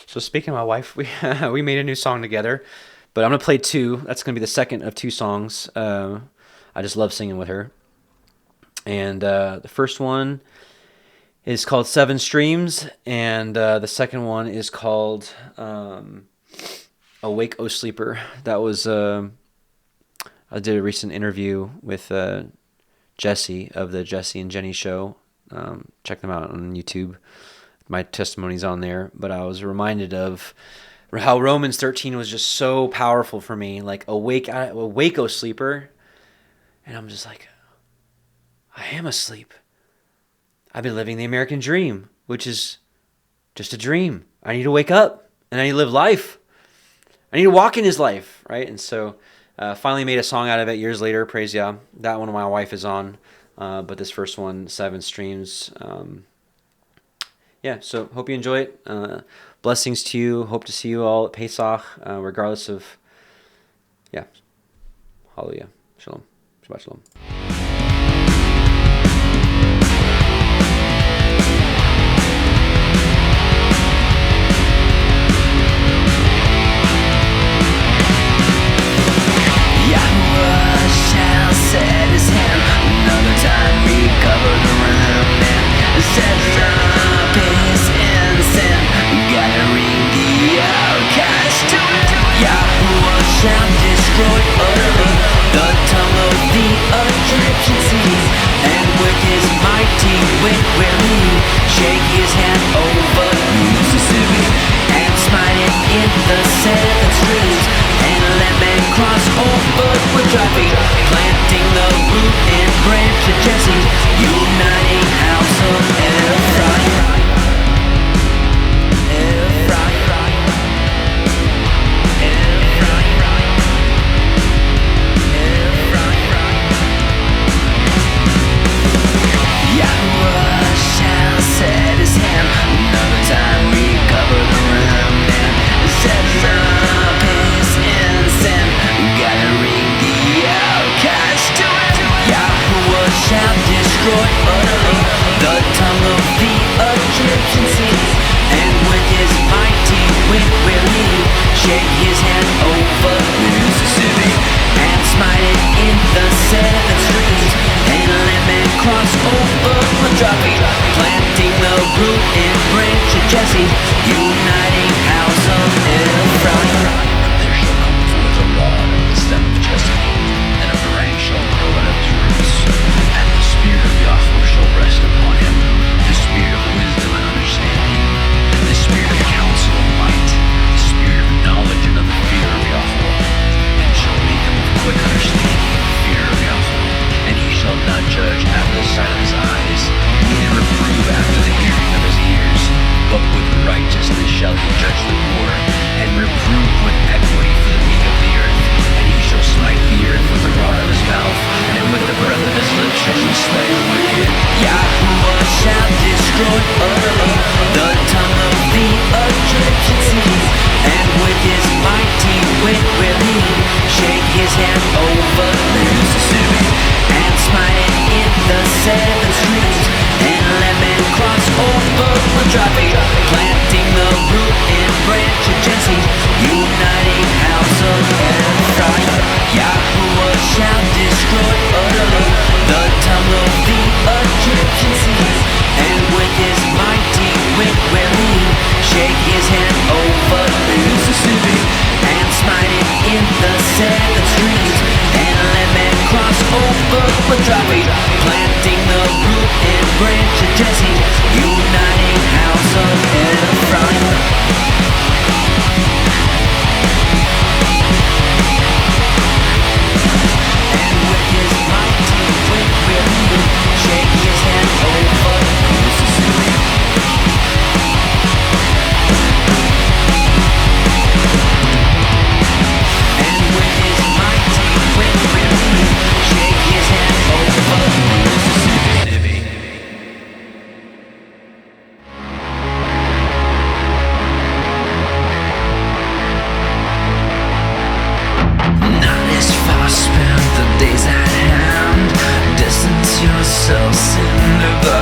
So speaking of my wife, we made a new song together. But I'm going to play two. That's going to be the second of two songs. I just love singing with her. And the first one is called Seven Streams. And the second one is called Awake, O Sleeper. That was, I did a recent interview with Jesse of the Jesse and Jenny show. Check them out on YouTube. My testimony's on there. But I was reminded of how Romans 13 was just so powerful for me. Like, awake, O sleeper. And I'm just like, I am asleep. I've been living the American dream, which is just a dream. I need to wake up, and I need to live life. I need to walk in his life, right? And so finally made a song out of it years later, praise Yah. That one my wife is on, but this first one, Seven Streams. Yeah, so hope you enjoy it. Blessings to you. Hope to see you all at Pesach, regardless of, yeah. Hallelujah. Shalom. Shabbat shalom. Shall set his hand, another time recover the remnant. Sets up his innocent, gotta ring the outcast to it. Yahuwah shall destroy utterly the tongue of the Egyptian cities, and with his mighty wind will he shake his hand over Mississippi, and smite it in the seven streams, and let men cross over with dry feet, planting the root and branch of Jesse, uniting house of Ephraim. Yahuwah shall set his hand, another time recover the remnant, sets up his innocent, gotta ring the outcast to it. Yahuwah shall destroy utterly the tongue of the Egyptian cities, and with his mighty wind will he shake his hand over Mississippi, and smite it in the seven streams, and let men cross over with dry feet, planting sight of his eyes, neither reprove after the hearing of his ears. But with righteousness shall he judge the poor, and reprove with equity for the meek of the earth. And he shall smite the earth with the rod of his mouth, and with the breath of his lips shall he slay the wicked. YHWH shall destroy utterly the tongue of the Egyptian cities, and with his mighty wind will he shake his hand over Mississippi, and smite it in the seven streams, and let men cross over the dry feet, planting the root and branch of Jesse, uniting house of Ephraim. YHWH shall destroy utterly the tongue of the Egyptian cities, and with his mighty wind will he shake his hand over Mississippi, and smite it in the seven streams, and let men cross over the dry feet, planting the root and branch of Jesse, uniting house of Ephraim.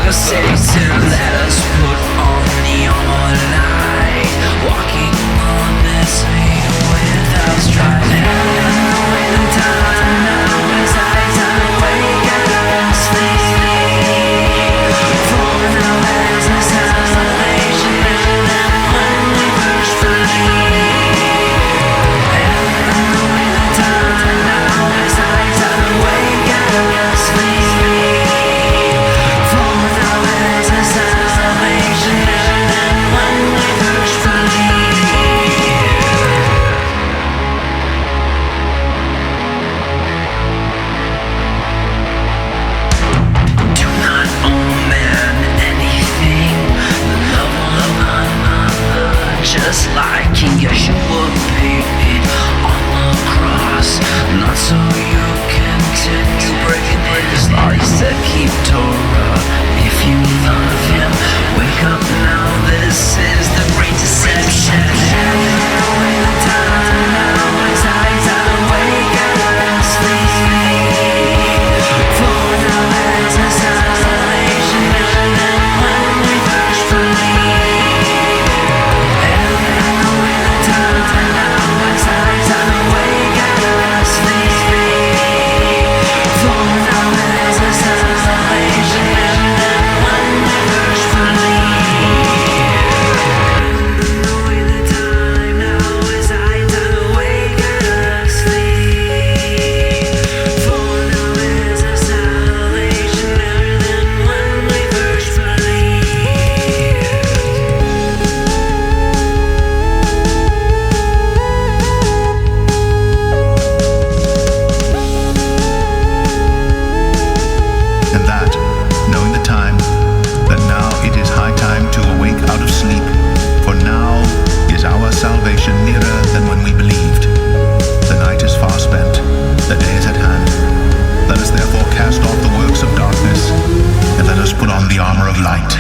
Satan, let us put on the armor of light, walking on this way without strife. Knowing the time now is high time, wake up, sleep. For now there's no salvation, and then when we first believe. Knowing the time now is high time, wake up, sleep. Just like King Yeshua paid on the cross, not so you continue breaking his laws to keep Torah. If you love him, wake up now, this is the great deception. Knowing the time now is high time, wake up, sleep. For now there's no salvation, and then when we first believe. Salvation nearer than when we believed. The night is far spent, the day is at hand. Let us therefore cast off the works of darkness, and let us put on the armor of light.